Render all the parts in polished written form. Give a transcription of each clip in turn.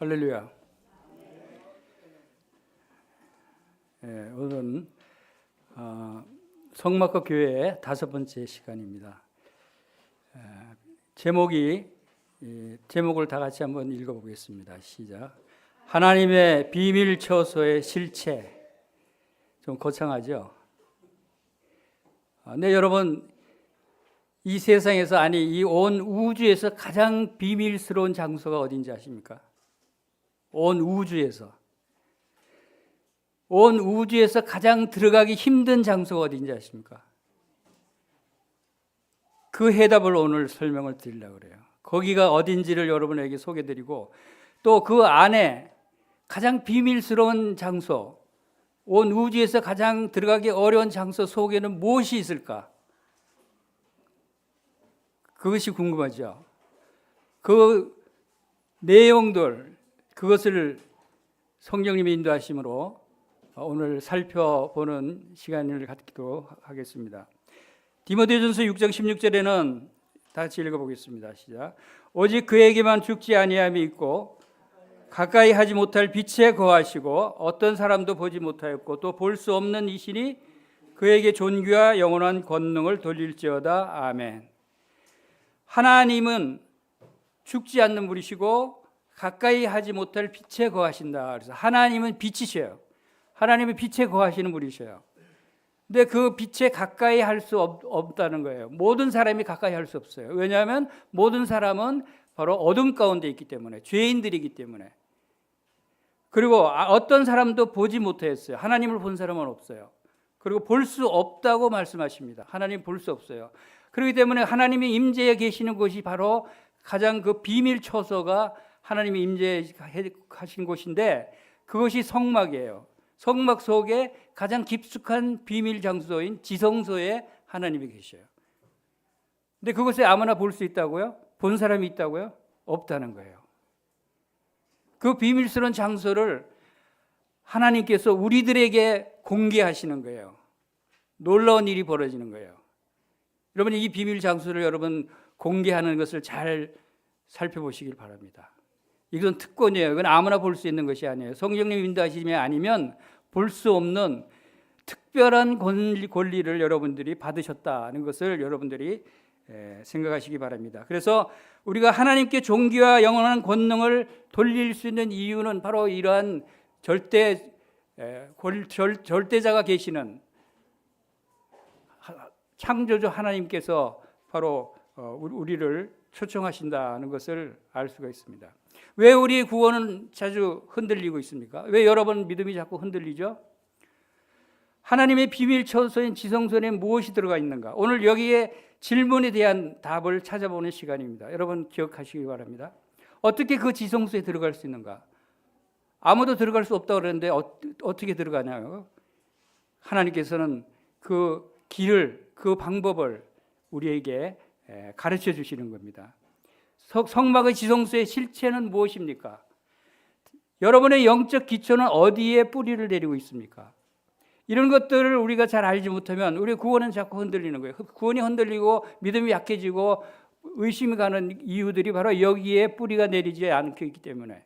할렐루야. 오늘은 성막과 교회의 5번째 시간입니다. 제목을 다 같이 한번 읽어보겠습니다. 시작. 하나님의 비밀 처소의 실체. 좀 거창하죠? 네, 여러분, 이 세상에서, 아니 이 온 우주에서 가장 비밀스러운 장소가 어딘지 아십니까? 온 우주에서 가장 들어가기 힘든 장소가 어딘지 아십니까? 그 해답을 오늘 설명을 드리려고 그래요. 거기가 어딘지를 여러분에게 소개드리고, 또 그 안에 가장 비밀스러운 장소, 온 우주에서 가장 들어가기 어려운 장소 속에는 무엇이 있을까? 그것이 궁금하죠. 그 내용들, 그것을 성령님의 인도하심으로 오늘 살펴보는 시간을 갖기로 하겠습니다. 디모데전서 6장 16절에는 다 같이 읽어보겠습니다. 시작. 오직 그에게만 죽지 아니함이 있고 가까이 하지 못할 빛에 거하시고 어떤 사람도 보지 못하였고 또 볼 수 없는 이신이 그에게 존귀와 영원한 권능을 돌릴지어다. 아멘. 하나님은 죽지 않는 분이시고 가까이 하지 못할 빛에 거하신다. 그래서 하나님은 빛이셔요. 하나님은 빛에 거하시는 분이셔요. 근데 그 빛에 가까이 할 수 없다는 거예요. 모든 사람이 가까이 할 수 없어요. 왜냐하면 모든 사람은 바로 어둠 가운데 있기 때문에, 죄인들이기 때문에. 그리고 어떤 사람도 보지 못했어요. 하나님을 본 사람은 없어요. 그리고 볼 수 없다고 말씀하십니다. 하나님 볼 수 없어요. 그렇기 때문에 하나님이 임재해 계시는 곳이 바로 가장 그 비밀 처소가 하나님이 임재하신 곳인데, 그것이 성막이에요. 성막 속에 가장 깊숙한 비밀 장소인 지성소에 하나님이 계셔요. 근데 그것에 아무나 볼 수 있다고요? 본 사람이 있다고요? 없다는 거예요. 그 비밀스러운 장소를 하나님께서 우리들에게 공개하시는 거예요. 놀라운 일이 벌어지는 거예요. 여러분, 이 비밀 장소를 여러분 공개하는 것을 잘 살펴보시길 바랍니다. 이건 특권이에요. 이건 아무나 볼 수 있는 것이 아니에요. 성령님 인도하심이 아니면 볼 수 없는 특별한 권리를 여러분들이 받으셨다는 것을 여러분들이 생각하시기 바랍니다. 그래서 우리가 하나님께 존귀와 영원한 권능을 돌릴 수 있는 이유는 바로 이러한 절대자가 계시는 창조주 하나님께서 바로 우리를 초청하신다는 것을 알 수가 있습니다. 왜 우리의 구원은 자주 흔들리고 있습니까? 왜 여러분 믿음이 자꾸 흔들리죠? 하나님의 비밀 처소인 지성소에 무엇이 들어가 있는가? 오늘 여기에 질문에 대한 답을 찾아보는 시간입니다. 여러분 기억하시기 바랍니다. 어떻게 그 지성소에 들어갈 수 있는가? 아무도 들어갈 수 없다고 그러는데 어떻게 들어가냐요? 하나님께서는 그 길을, 그 방법을 우리에게 가르쳐 주시는 겁니다. 성막의 지성소의 실체는 무엇입니까? 여러분의 영적 기초는 어디에 뿌리를 내리고 있습니까? 이런 것들을 우리가 잘 알지 못하면 우리의 구원은 자꾸 흔들리는 거예요. 구원이 흔들리고 믿음이 약해지고 의심이 가는 이유들이 바로 여기에 뿌리가 내리지 않기 때문에,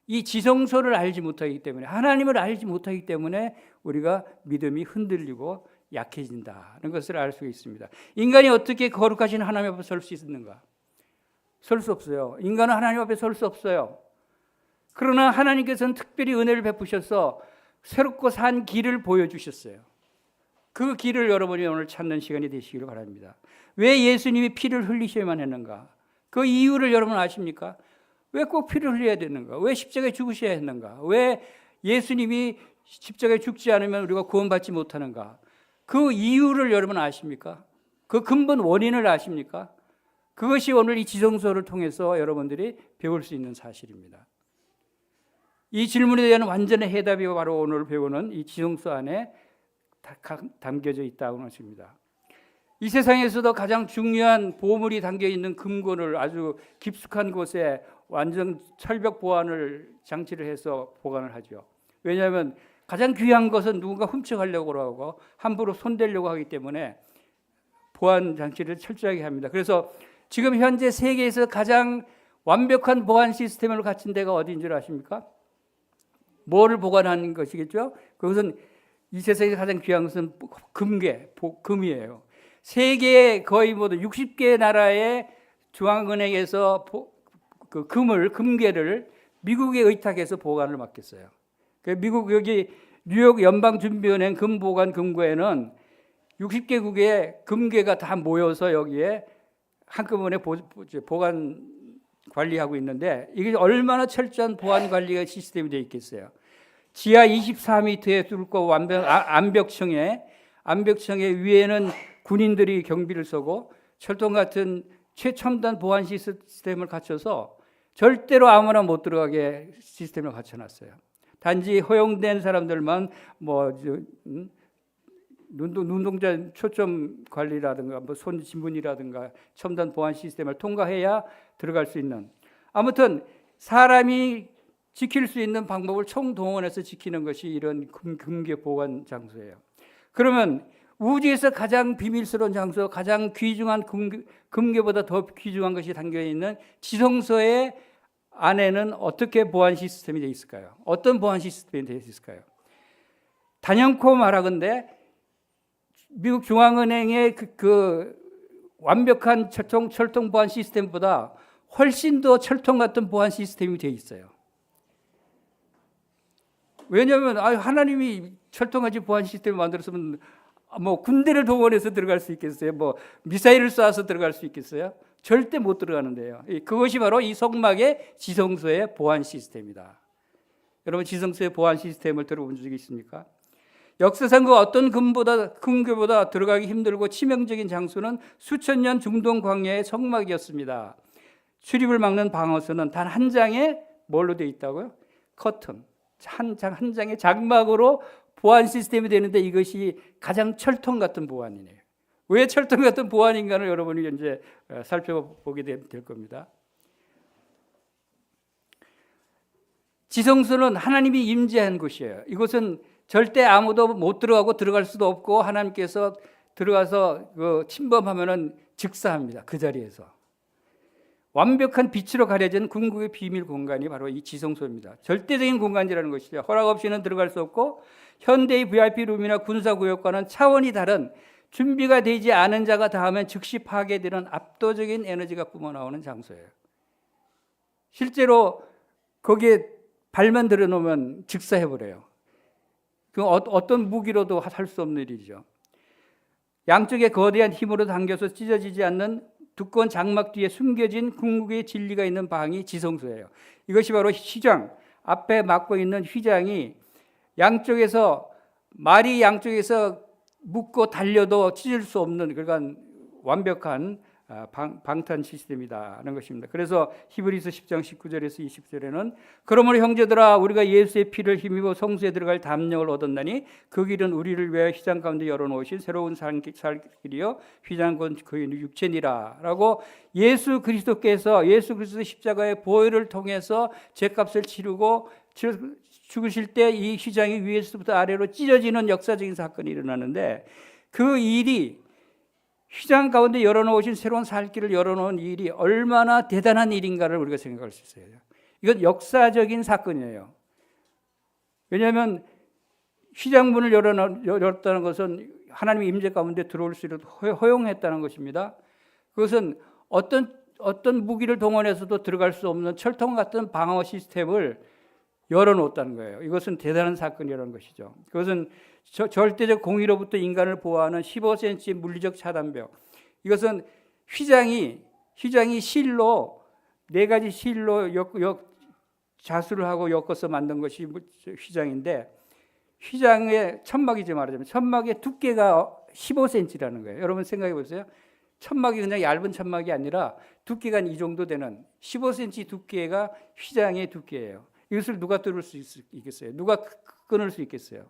이 지성소를 알지 못하기 때문에, 하나님을 알지 못하기 때문에 우리가 믿음이 흔들리고 약해진다는 것을 알 수 있습니다. 인간이 어떻게 거룩하신 하나님 앞에 설 수 있는가? 설 수 없어요. 인간은 하나님 앞에 설 수 없어요. 그러나 하나님께서는 특별히 은혜를 베푸셔서 새롭고 산 길을 보여주셨어요. 그 길을 여러분이 오늘 찾는 시간이 되시기를 바랍니다. 왜 예수님이 피를 흘리셔야만 했는가? 그 이유를 여러분 아십니까? 왜 꼭 피를 흘려야 되는가? 왜 십자가에 죽으셔야 했는가? 왜 예수님이 십자가에 죽지 않으면 우리가 구원받지 못하는가? 그 이유를 여러분 아십니까? 그 근본 원인을 아십니까? 그것이 오늘 이 지성소를 통해서 여러분들이 배울 수 있는 사실입니다. 이 질문에 대한 완전한 해답이 바로 오늘 배우는 이 지성소 안에 담겨져 있다고 하십니다. 이 세상에서도 가장 중요한 보물이 담겨있는 금고를 아주 깊숙한 곳에 완전 철벽 보안을 장치를 해서 보관을 하죠. 왜냐하면 가장 귀한 것은 누군가 훔쳐가려고 하고 함부로 손대려고 하기 때문에 보안 장치를 철저하게 합니다. 그래서 지금 현재 세계에서 가장 완벽한 보안 시스템을 갖춘 데가 어디인 줄 아십니까? 뭐를 보관하는 것이겠죠? 그것은 이 세상에서 가장 귀한 것은 금이에요. 세계 거의 모두 60개 나라의 중앙은행에서 그 금괴를 미국에 의탁해서 보관을 맡겼어요. 미국 여기 뉴욕 연방준비은행 금보관 금고에는 60개국의 금괴가 다 모여서 여기에 한꺼번에 보관 관리하고 있는데 이게 얼마나 철저한 보안 관리가 시스템이 되어 있겠어요. 지하 24m의 뚫고 암벽청에 위에는 군인들이 경비를 서고 철통 같은 최첨단 보안 시스템을 갖춰서 절대로 아무나 못 들어가게 시스템을 갖춰놨어요. 단지 허용된 사람들만 눈동자 초점 관리라든가 손 지문이라든가 첨단 보안 시스템을 통과해야 들어갈 수 있는, 아무튼 사람이 지킬 수 있는 방법을 총동원해서 지키는 것이 이런 금괴 보관 장소예요. 그러면 우주에서 가장 비밀스러운 장소, 가장 귀중한 금괴보다 더 귀중한 것이 담겨있는 지성소의 안에는 어떻게 보안 시스템이 되어 있을까요? 어떤 보안 시스템이 되어 있을까요? 단연코 말하건대 미국 중앙은행의 그 완벽한 철통 보안 시스템보다 훨씬 더 철통 같은 보안 시스템이 되어 있어요. 왜냐하면 하나님이 철통같이 보안 시스템을 만들었으면 군대를 동원해서 들어갈 수 있겠어요? 미사일을 쏴서 들어갈 수 있겠어요? 절대 못 들어가는데요. 그것이 바로 이 성막의 지성소의 보안 시스템이다. 여러분, 지성소의 보안 시스템을 들어본 적이 있습니까? 역사상 그 어떤 금괴보다 들어가기 힘들고 치명적인 장소는 수천 년 중동 광야의 성막이었습니다. 출입을 막는 방어선은 단 한 장에 뭘로 되어 있다고요? 커튼. 한 장의 장막으로 보안 시스템이 되는데 이것이 가장 철통 같은 보안이네요. 왜 철통 같은 보안인가를 여러분이 이제 살펴보게 될 겁니다. 지성소는 하나님이 임재한 곳이에요. 이곳은 절대 아무도 못 들어가고 들어갈 수도 없고 하나님께서 들어가서 침범하면은 즉사합니다. 그 자리에서. 완벽한 빛으로 가려진 궁극의 비밀 공간이 바로 이 지성소입니다. 절대적인 공간이라는 것이죠. 허락 없이는 들어갈 수 없고 현대의 VIP룸이나 군사구역과는 차원이 다른 준비가 되지 않은 자가 닿으면 즉시 파괴되는 압도적인 에너지가 뿜어나오는 장소예요. 실제로 거기에 발만 들여놓으면 즉사해버려요. 그 어떤 무기로도 할 수 없는 일이죠. 양쪽에 거대한 힘으로 당겨서 찢어지지 않는 두꺼운 장막 뒤에 숨겨진 궁극의 진리가 있는 방이 지성소예요. 이것이 바로 휘장, 앞에 막고 있는 휘장이 말이 양쪽에서 묶고 달려도 찢을 수 없는 그러니까 완벽한 방탄 시스템이다는 것입니다. 그래서 히브리서 10장 19절에서 20절에는 그러므로 형제들아 우리가 예수의 피를 힘입어 성소에 들어갈 담력을 얻었나니 그 길은 우리를 위하여 휘장 가운데 열어놓으신 새로운 살 길이요 휘장 곧 그의 육체니라 라고 예수 그리스도께서 십자가의 보혈을 통해서 죄값을 치르고 죽으실 때 이 휘장이 위에서부터 아래로 찢어지는 역사적인 사건이 일어나는데 그 일이 휘장 가운데 열어놓으신 새로운 살 길을 열어놓은 일이 얼마나 대단한 일인가를 우리가 생각할 수 있어요. 이건 역사적인 사건이에요. 왜냐하면 휘장문을 열었다는 것은 하나님의 임재 가운데 들어올 수 있도록 허용했다는 것입니다. 그것은 어떤 무기를 동원해서도 들어갈 수 없는 철통 같은 방어 시스템을 열어놓았다는 거예요. 이것은 대단한 사건이라는 것이죠. 그것은 절대적 공의로부터 인간을 보호하는 15cm 물리적 차단벽. 이것은 휘장이 실로 4가지 실로 자수를 하고 엮어서 만든 것이 휘장인데 휘장의 천막이지 말하자면 천막의 두께가 15cm라는 거예요. 여러분 생각해 보세요. 천막이 그냥 얇은 천막이 아니라 두께가 이 정도 되는 15cm 두께가 휘장의 두께예요. 이것을 누가 뚫을 수 있겠어요? 누가 끊을 수 있겠어요?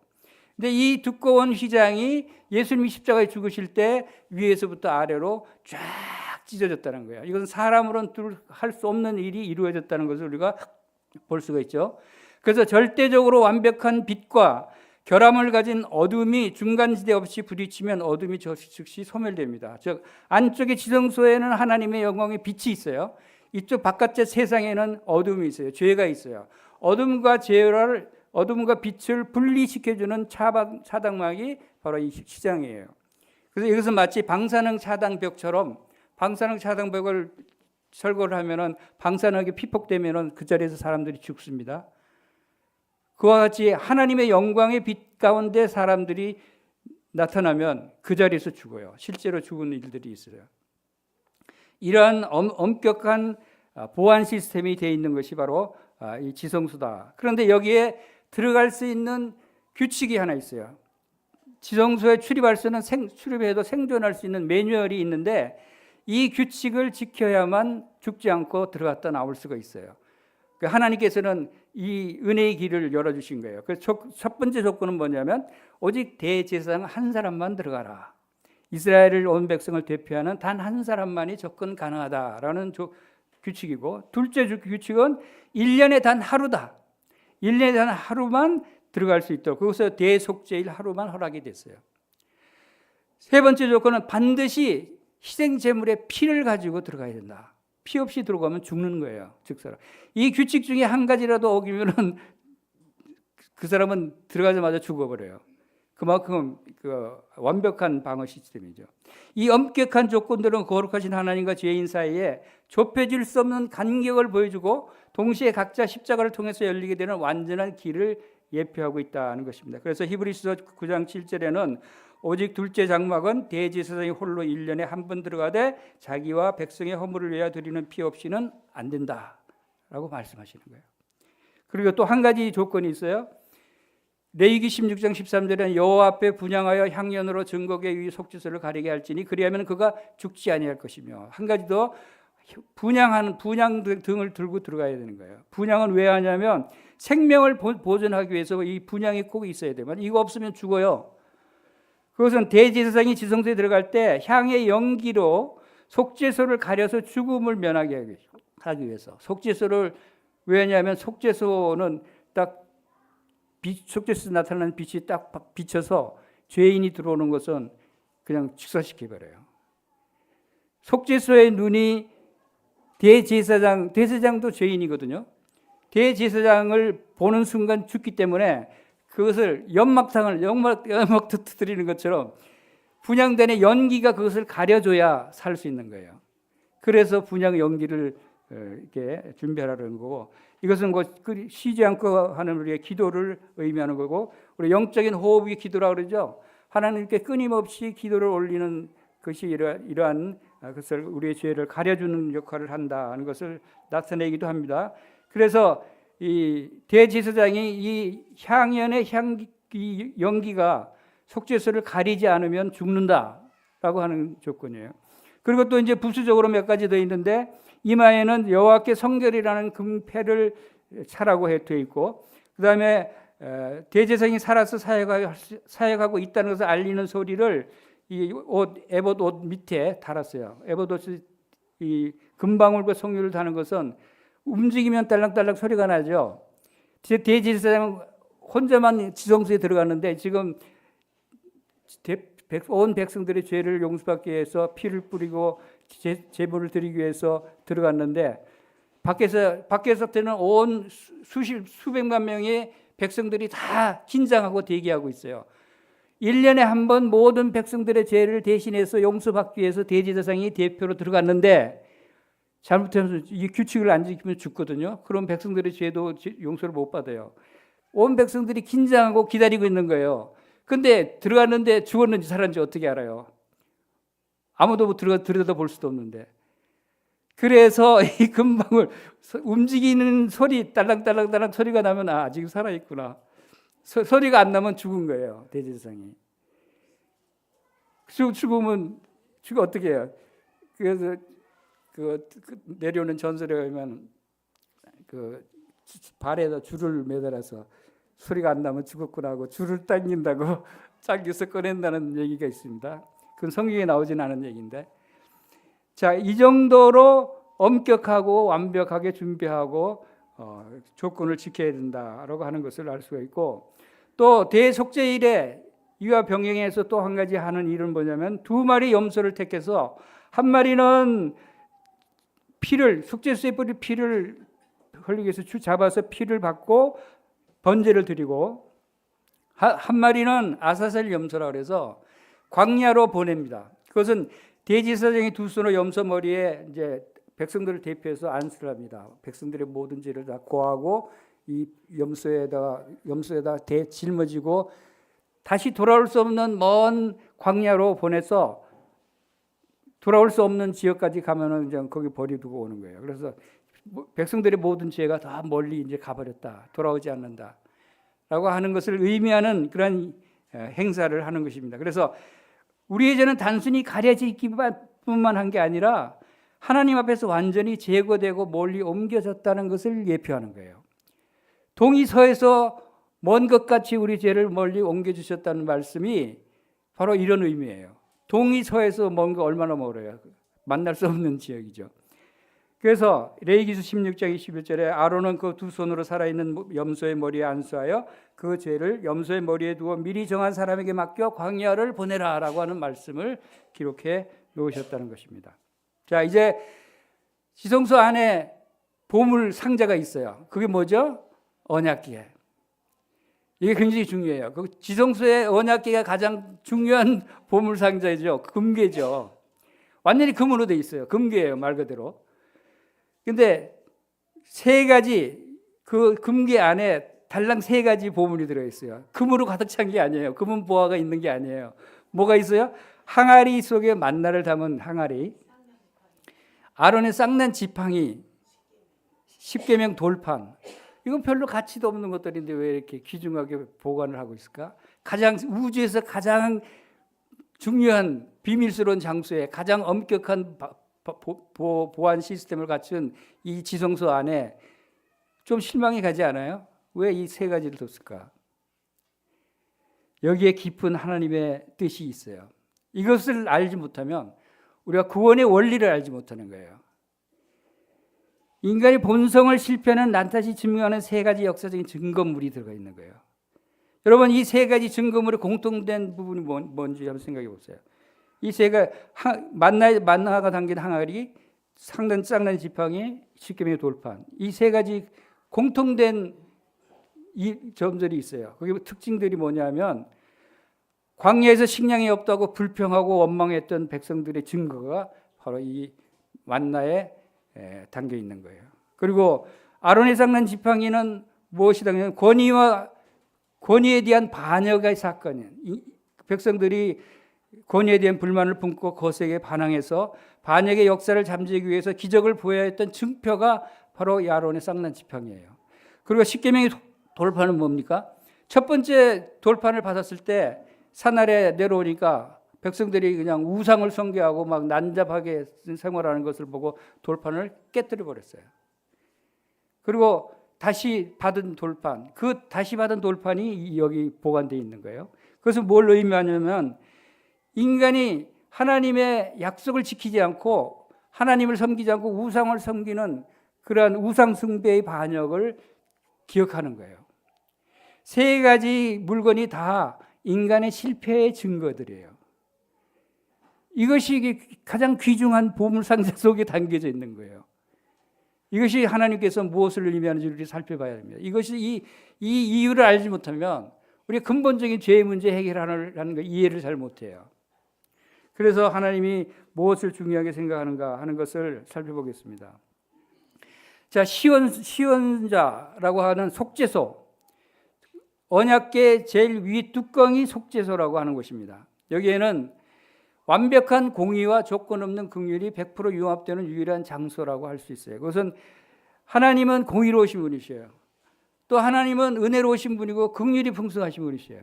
근데 이 두꺼운 휘장이 예수님이 십자가에 죽으실 때 위에서부터 아래로 쫙 찢어졌다는 거예요. 이것은 사람으로는 할 수 없는 일이 이루어졌다는 것을 우리가 볼 수가 있죠. 그래서 절대적으로 완벽한 빛과 결함을 가진 어둠이 중간지대 없이 부딪히면 어둠이 즉시 소멸됩니다. 즉 안쪽의 지성소에는 하나님의 영광의 빛이 있어요. 이쪽 바깥의 세상에는 어둠이 있어요. 죄가 있어요. 어둠과 빛을 분리시켜주는 차단막이 바로 이 시장이에요. 그래서 이것은 마치 방사능 차단벽처럼 방사능 차단벽을 철거를 하면은 방사능이 피폭되면은 그 자리에서 사람들이 죽습니다. 그와 같이 하나님의 영광의 빛 가운데 사람들이 나타나면 그 자리에서 죽어요. 실제로 죽은 일들이 있어요. 이러한 엄격한 보안 시스템이 되어 있는 것이 바로 이 지성소다. 그런데 여기에 들어갈 수 있는 규칙이 하나 있어요. 지성소에 출입해도 생존할 수 있는 매뉴얼이 있는데 이 규칙을 지켜야만 죽지 않고 들어갔다 나올 수가 있어요. 하나님께서는 이 은혜의 길을 열어주신 거예요. 그래서 첫 번째 조건은 뭐냐면 오직 대제사장 한 사람만 들어가라. 이스라엘을 온 백성을 대표하는 단 한 사람만이 접근 가능하다라는 규칙이고, 둘째 규칙은 1년에 단 하루다. 1년에 단 하루만 들어갈 수 있도록, 그것을 대속죄일 하루만 허락이 됐어요. 세 번째 조건은 반드시 희생제물의 피를 가지고 들어가야 된다. 피 없이 들어가면 죽는 거예요. 즉사람. 이 규칙 중에 한 가지라도 어기면은 그 사람은 들어가자마자 죽어버려요. 그만큼 완벽한 방어 시스템이죠. 이 엄격한 조건들은 거룩하신 하나님과 죄인 사이에 좁혀질 수 없는 간격을 보여주고 동시에 각자 십자가를 통해서 열리게 되는 완전한 길을 예표하고 있다는 것입니다. 그래서 히브리서 9장 7절에는 오직 둘째 장막은 대제사장이 홀로 1년에 한 번 들어가되 자기와 백성의 허물을 위하여 드리는 피 없이는 안 된다라고 말씀하시는 거예요. 그리고 또 한 가지 조건이 있어요. 레위기 16장 13절에는 여호와 앞에 분향하여 향연으로 증거궤 위 속죄소를 가리게 할지니 그리하면 그가 죽지 아니할 것이며, 한 가지 더 분향 등을 들고 들어가야 되는 거예요. 분향은 왜 하냐면 생명을 보존하기 위해서 이 분향이 꼭 있어야 돼요. 이거 없으면 죽어요. 그것은 대제사장이 지성소에 들어갈 때 향의 연기로 속죄소를 가려서 죽음을 면하게 하기 위해서. 속죄소를 왜냐하면 속죄소는 딱 속죄소에서 나타나는 빛이 딱 비쳐서 죄인이 들어오는 것은 그냥 직사시켜버려요. 속죄소의 눈이 대제사장도 죄인이거든요. 대제사장을 보는 순간 죽기 때문에 그것을 연막 터뜨리는 것처럼 분향단의 연기가 그것을 가려줘야 살 수 있는 거예요. 그래서 분향 연기를 이렇게 준비하라는 거고, 이것은 쉬지 않고 하는 우리의 기도를 의미하는 거고, 우리 영적인 호흡이 기도라고 그러죠. 하나님께 끊임없이 기도를 올리는 것이 이러한 것을 우리의 죄를 가려주는 역할을 한다는 것을 나타내기도 합니다. 그래서 이 대제사장이 이 향연의 연기가 속죄소를 가리지 않으면 죽는다라고 하는 조건이에요. 그리고 또 이제 부수적으로 몇 가지 더 있는데, 이마에는 여호와께 성결이라는 금패를 차라고 되어 있고, 그 다음에 대제사장이 살아서 사역하고 있다는 것을 알리는 소리를 이 에봇 옷 밑에 달았어요. 에봇 옷이 이 금방울과 성유를 다는 것은 움직이면 딸랑딸랑 소리가 나죠. 대제사장 혼자만 지성소에 들어갔는데 지금 온 백성들의 죄를 용서받기 위해서 피를 뿌리고 제물을 드리기 위해서 들어갔는데 밖에서부터는 온 수백만 명의 백성들이 다 긴장하고 대기하고 있어요. 1년에 한 번 모든 백성들의 죄를 대신해서 용서받기 위해서 대제사장이 대표로 들어갔는데 잘못해서 이 규칙을 안 지키면 죽거든요. 그럼 백성들의 죄도 용서를 못 받아요. 온 백성들이 긴장하고 기다리고 있는 거예요. 근데 들어갔는데 죽었는지 살았는지 어떻게 알아요? 아무도 들여다볼 수도 없는데. 그래서 이 금방울 움직이는 소리, 딸랑딸랑딸랑 소리가 나면 아직 살아있구나. 소리가 안 나면 죽은 거예요, 대제사장이. 죽으면 어떻게 해요? 그래서 내려오는 전설에 의하면 발에다 줄을 매달아서 소리가 안 나면 죽었구나 하고 줄을 당긴다고 당겨서 꺼낸다는 얘기가 있습니다. 그건 성경에 나오진 않은 얘기인데, 자, 이 정도로 엄격하고 완벽하게 준비하고 조건을 지켜야 된다라고 하는 것을 알 수가 있고, 또 대속죄일에 이와 병행해서 또 한 가지 하는 일은 뭐냐면 2마리 염소를 택해서 한 마리는 피를 속죄소에 뿌릴 피를 흘리기 위해서 잡아서 피를 받고 번제를 드리고 한 마리는 아사셀 염소라 그래서 광야로 보냅니다. 그것은 대제사장이 두 손으로 염소 머리에 이제 백성들을 대표해서 안수를 합니다. 백성들의 모든 죄를 다 고하고 이 염소에다 짊어지고 다시 돌아올 수 없는 먼 광야로 보내서 돌아올 수 없는 지역까지 가면은 이제 거기 버려두고 오는 거예요. 그래서 백성들의 모든 죄가 다 멀리 이제 가버렸다, 돌아오지 않는다라고 하는 것을 의미하는 그런 행사를 하는 것입니다. 그래서 우리의 죄는 단순히 가려지기뿐만 한 게 아니라 하나님 앞에서 완전히 제거되고 멀리 옮겨졌다는 것을 예표하는 거예요. 동이 서에서 먼 것 같이 우리 죄를 멀리 옮겨주셨다는 말씀이 바로 이런 의미예요. 동이 서에서 먼 거 얼마나 멀어요. 만날 수 없는 지역이죠. 그래서 레위기서 16장 21절에 아론은 그 두 손으로 살아있는 염소의 머리에 안수하여 그 죄를 염소의 머리에 두어 미리 정한 사람에게 맡겨 광야를 보내라 라고 하는 말씀을 기록해 놓으셨다는 것입니다. 자, 이제 지성소 안에 보물 상자가 있어요. 그게 뭐죠? 언약궤. 이게 굉장히 중요해요. 그 지성소의 언약궤가 가장 중요한 보물 상자이죠. 금괴죠. 완전히 금으로 돼 있어요. 금괴예요, 말 그대로. 근데 세 가지 그 금괴 안에 달랑 세 가지 보물이 들어 있어요. 금으로 가득 찬 게 아니에요. 금은 보화가 있는 게 아니에요. 뭐가 있어요? 항아리 속에 만나를 담은 항아리, 아론의 쌍난 지팡이, 십계명 돌판. 이건 별로 가치도 없는 것들인데 왜 이렇게 귀중하게 보관을 하고 있을까? 가장 우주에서 가장 중요한 비밀스러운 장소에 가장 엄격한 보안 시스템을 갖춘 이 지성소 안에 좀 실망이 가지 않아요? 왜 이 세 가지를 뒀을까? 여기에 깊은 하나님의 뜻이 있어요. 이것을 알지 못하면 우리가 구원의 원리를 알지 못하는 거예요. 인간의 본성을 실패하는 난타시 증명하는 세 가지 역사적인 증거물이 들어가 있는 거예요. 여러분, 이 세 가지 증거물의 공통된 부분이 뭔지 한번 생각해 보세요. 이 세 가지 만나가 담긴 항아리, 쌍난 지팡이, 십계명의 돌판, 이 세 가지 공통된 이 점들이 있어요. 거기 특징들이 뭐냐면 광야에서 식량이 없다고 불평하고 원망했던 백성들의 증거가 바로 이 만나에 담겨 있는 거예요. 그리고 아론의 쌍난 지팡이는 무엇이다? 권위에 대한 반역의 사건이에요. 백성들이 권위에 대한 불만을 품고 거세게 반항해서 반역의 역사를 잠재우기 위해서 기적을 보여야 했던 증표가 바로 이 아론의 쌍난 지팡이예요. 그리고 십계명의 돌판은 뭡니까? 첫 번째 돌판을 받았을 때 산 아래 내려오니까 백성들이 그냥 우상을 숭배하고 막 난잡하게 생활하는 것을 보고 돌판을 깨뜨려 버렸어요. 그리고 다시 받은 돌판, 그 다시 받은 돌판이 여기 보관되어 있는 거예요. 그것은 뭘 의미하냐면 인간이 하나님의 약속을 지키지 않고 하나님을 섬기지 않고 우상을 섬기는 그러한 우상 숭배의 반역을 기억하는 거예요. 세 가지 물건이 다 인간의 실패의 증거들이에요. 이것이 가장 귀중한 보물상자 속에 담겨져 있는 거예요. 이것이 하나님께서 무엇을 의미하는지 우리 살펴봐야 됩니다. 이것이 이 이유를 알지 못하면 우리 근본적인 죄의 문제 해결하는 거 이해를 잘 못해요. 그래서 하나님이 무엇을 중요하게 생각하는가 하는 것을 살펴보겠습니다. 자, 시원자라고 하는 속죄소, 언약궤 제일 위 뚜껑이 속죄소라고 하는 것입니다. 여기에는 완벽한 공의와 조건 없는 긍휼이 100% 융합되는 유일한 장소라고 할 수 있어요. 그것은 하나님은 공의로우신 분이셔요. 또 하나님은 은혜로우신 분이고 긍휼이 풍성하신 분이셔요.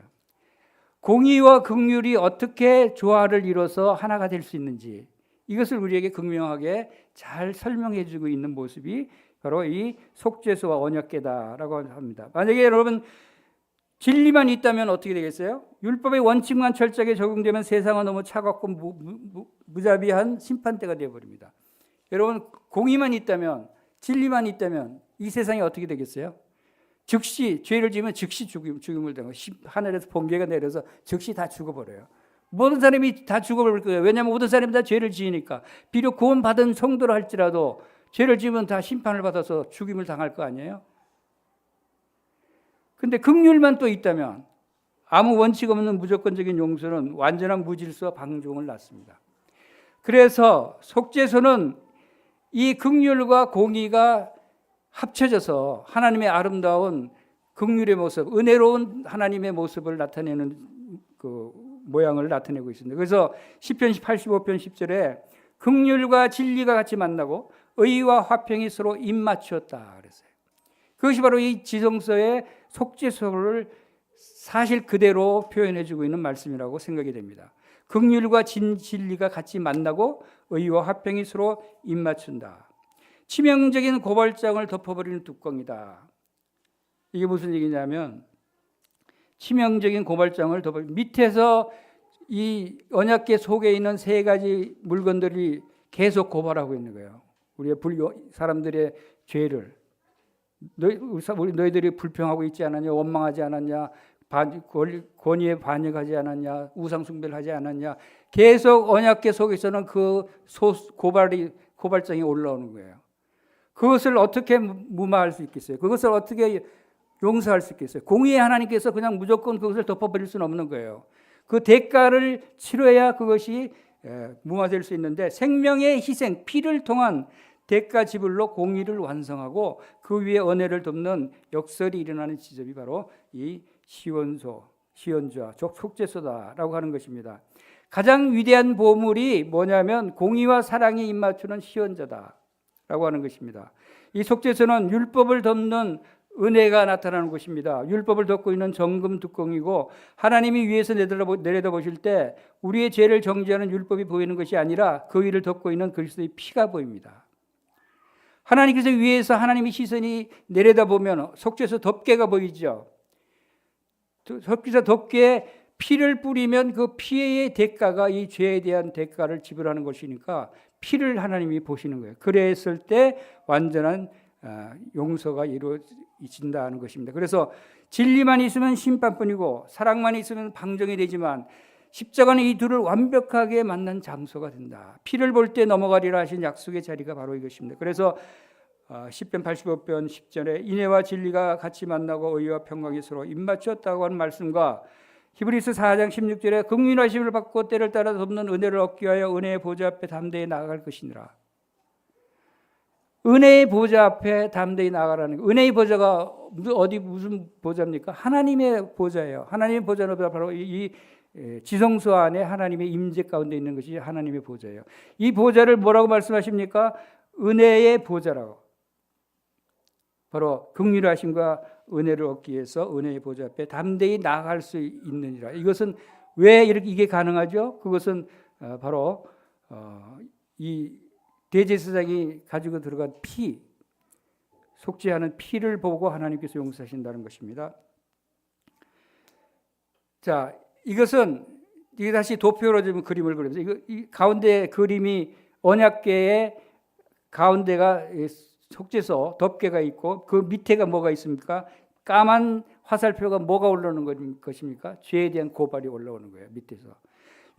공의와 긍휼이 어떻게 조화를 이뤄서 하나가 될 수 있는지 이것을 우리에게 극명하게 잘 설명해 주고 있는 모습이 바로 이 속죄소와 언약궤다라고 합니다. 만약에 여러분 진리만 있다면 어떻게 되겠어요? 율법의 원칙만 철저하게 적용되면 세상은 너무 차갑고 무자비한 심판대가 되어버립니다. 여러분 공의만 있다면, 진리만 있다면 이 세상이 어떻게 되겠어요? 즉시 죄를 지으면 즉시 죽음을 당하고 하늘에서 번개가 내려서 즉시 다 죽어버려요. 모든 사람이 다 죽어버릴 거예요. 왜냐하면 모든 사람이 다 죄를 지으니까. 비록 구원받은 성도라 할지라도 죄를 지으면 다 심판을 받아서 죽임을 당할 거 아니에요? 근데 긍휼만 또 있다면 아무 원칙 없는 무조건적인 용서는 완전한 무질서와 방종을 낳습니다. 그래서 속죄소는 이 긍휼과 공의가 합쳐져서 하나님의 아름다운 긍휼의 모습, 은혜로운 하나님의 모습을 나타내는 그 모양을 나타내고 있습니다. 그래서 시편 85편 10절에 긍휼과 진리가 같이 만나고 의와 화평이 서로 입맞추었다 그랬어요. 그것이 바로 이 지성서의 속죄소를 사실 그대로 표현해주고 있는 말씀이라고 생각이 됩니다. 긍휼과 진리가 같이 만나고 의와 화평이 서로 입맞춘다. 치명적인 고발장을 덮어버리는 뚜껑이다. 이게 무슨 얘기냐면 치명적인 고발장을 밑에서 이 언약궤 속에 있는 세 가지 물건들이 계속 고발하고 있는 거예요. 우리의 사람들의 죄를 너희들이 불평하고 있지 않았냐, 원망하지 않았냐, 권위에 반역하지 않았냐, 우상숭배를 하지 않았냐. 계속 언약궤 속에서는 그 고발장이 올라오는 거예요. 그것을 어떻게 무마할 수 있겠어요? 그것을 어떻게 용서할 수 있겠어요? 공의의 하나님께서 그냥 무조건 그것을 덮어버릴 수는 없는 거예요. 그 대가를 치러야 그것이 무마될 수 있는데 생명의 희생, 피를 통한 대가 지불로 공의를 완성하고 그 위에 은혜를 덮는 역설이 일어나는 지점이 바로 이 시온주와 속죄소다라고 하는 것입니다. 가장 위대한 보물이 뭐냐면 공의와 사랑이 입맞추는 시온자다라고 하는 것입니다. 이 속죄소는 율법을 덮는 은혜가 나타나는 것입니다. 율법을 덮고 있는 정금 뚜껑이고 하나님이 위에서 내려다보실 때 우리의 죄를 정죄하는 율법이 보이는 것이 아니라 그 위를 덮고 있는 그리스도의 피가 보입니다. 하나님께서 위에서 하나님의 시선이 내려다보면 속죄소 덮개가 보이죠. 속죄소 덮개에 피를 뿌리면 그 피의 대가가 이 죄에 대한 대가를 지불하는 것이니까 피를 하나님이 보시는 거예요. 그랬을 때 완전한 용서가 이루어진다는 것입니다. 그래서 진리만 있으면 심판뿐이고 사랑만 있으면 방정이 되지만 십자가는 이 둘을 완벽하게 만난 장소가 된다. 피를 볼 때 넘어가리라 하신 약속의 자리가 바로 이것입니다. 그래서 시편 85편 10절에 인애와 진리가 같이 만나고 의와 평강이 서로 입맞추었다고 하는 말씀과 히브리서 4장 16절에 긍휼하심을 받고 때를 따라 덮는 은혜를 얻기 위하여 은혜의 보좌 앞에 담대히 나아갈 것이니라. 은혜의 보좌 앞에 담대히 나아가라는 거. 은혜의 보좌가 무슨 보좌입니까? 하나님의 보좌예요. 하나님의 보좌는 바로 이 지성소 안에 하나님의 임재 가운데 있는 것이 하나님의 보좌예요. 이 보좌를 뭐라고 말씀하십니까? 은혜의 보좌라고. 바로 긍휼하심과 은혜를 얻기 위해서 은혜의 보좌 앞에 담대히 나아갈 수 있느니라. 이것은 왜 이게 가능하죠? 그것은 바로 이 대제사장이 가지고 들어간 피, 속죄하는 피를 보고 하나님께서 용서하신다는 것입니다. 자, 이것은 이게 다시 도표로 좀 그림을 그리면서 이 가운데 그림이 언약궤의 가운데가 속죄소 덮개가 있고 그 밑에가 뭐가 있습니까? 까만 화살표가 뭐가 올라오는 것입니까? 죄에 대한 고발이 올라오는 거예요. 밑에서.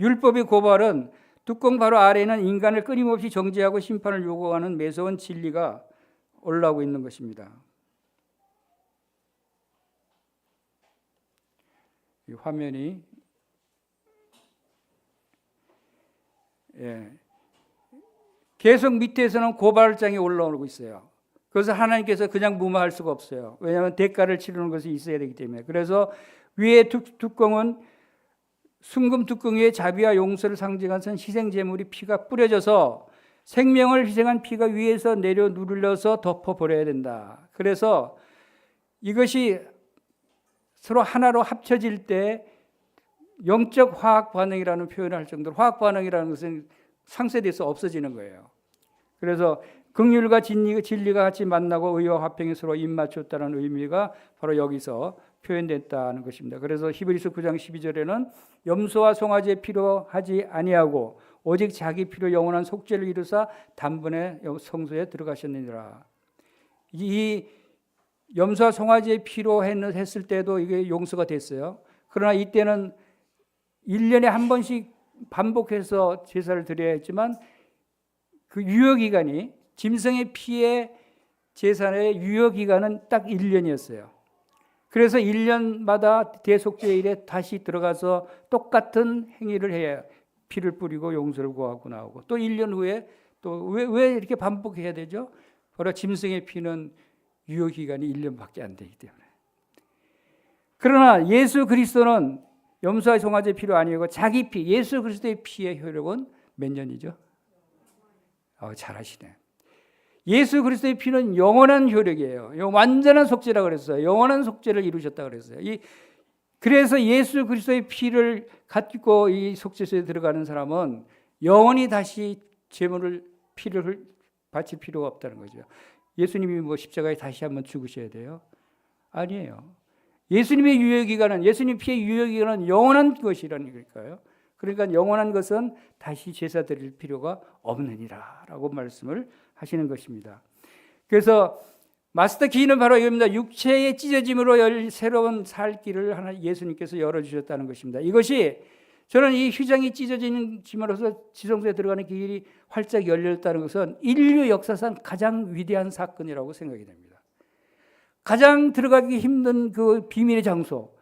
율법의 고발은 뚜껑 바로 아래에는 인간을 끊임없이 정죄하고 심판을 요구하는 매서운 진리가 올라오고 있는 것입니다. 이 화면이 계속 밑에서는 고발장이 올라오고 있어요. 그래서 하나님께서 그냥 무마할 수가 없어요. 왜냐하면 대가를 치르는 것이 있어야 되기 때문에. 그래서 위에 뚜껑은 순금 뚜껑 위에 자비와 용서를 상징한 희생 제물이 피가 뿌려져서 생명을 희생한 피가 위에서 내려 누르려서 덮어버려야 된다. 그래서 이것이 서로 하나로 합쳐질 때 영적 화학 반응이라는 표현을 할 정도로 화학 반응이라는 것은 상쇄돼서 없어지는 거예요. 그래서 긍휼과 진리가 같이 만나고 의와 화평이 서로 입맞췄다는 의미가 바로 여기서 표현됐다는 것입니다. 그래서 히브리서 9장 12절에는 염소와 송아지의 피로 하지 아니하고 오직 자기 피로 영원한 속죄를 이루사 단번에 성소에 들어가셨느니라. 이 염소와 송아지의 피로 했을 때도 이게 용서가 됐어요. 그러나 이때는 1년에 한 번씩 반복해서 제사를 드려야 했지만 그 유효기간이 짐승의 피의 제사의 유효 기간은 딱 1년이었어요. 그래서 1년마다 대속죄일에 다시 들어가서 똑같은 행위를 해야 피를 뿌리고 용서를 구하고 나오고 또 1년 후에 또 왜 이렇게 반복해야 되죠? 바로 짐승의 피는 유효 기간이 1년밖에 안 되기 때문에. 그러나 예수 그리스도는 염소와 송아지의 피로 아니고 자기 피, 예수 그리스도의 피의 효력은 몇 년이죠? 잘하시네. 예수 그리스도의 피는 영원한 효력이에요. 완전한 속죄라고 그랬어요. 영원한 속죄를 이루셨다고 그랬어요. 그래서 예수 그리스도의 피를 갖고 이 속죄소에 들어가는 사람은 영원히 다시 피를 바칠 필요가 없다는 거죠. 예수님이 십자가에 다시 한번 죽으셔야 돼요? 아니에요. 예수님의 유효기간은, 예수님 피의 유효기간은 영원한 것이라는 거니까요. 그러니까 영원한 것은 다시 제사 드릴 필요가 없느니라 라고 말씀을 하시는 것입니다. 그래서 마스터 키는 바로 이겁니다. 육체의 찢어짐으로 새로운 살 길을 예수님께서 열어주셨다는 것입니다. 이것이 저는 이 휘장이 찢어짐으로써 지성소에 들어가는 길이 활짝 열렸다는 것은 인류 역사상 가장 위대한 사건이라고 생각이 됩니다. 가장 들어가기 힘든 그 비밀의 장소,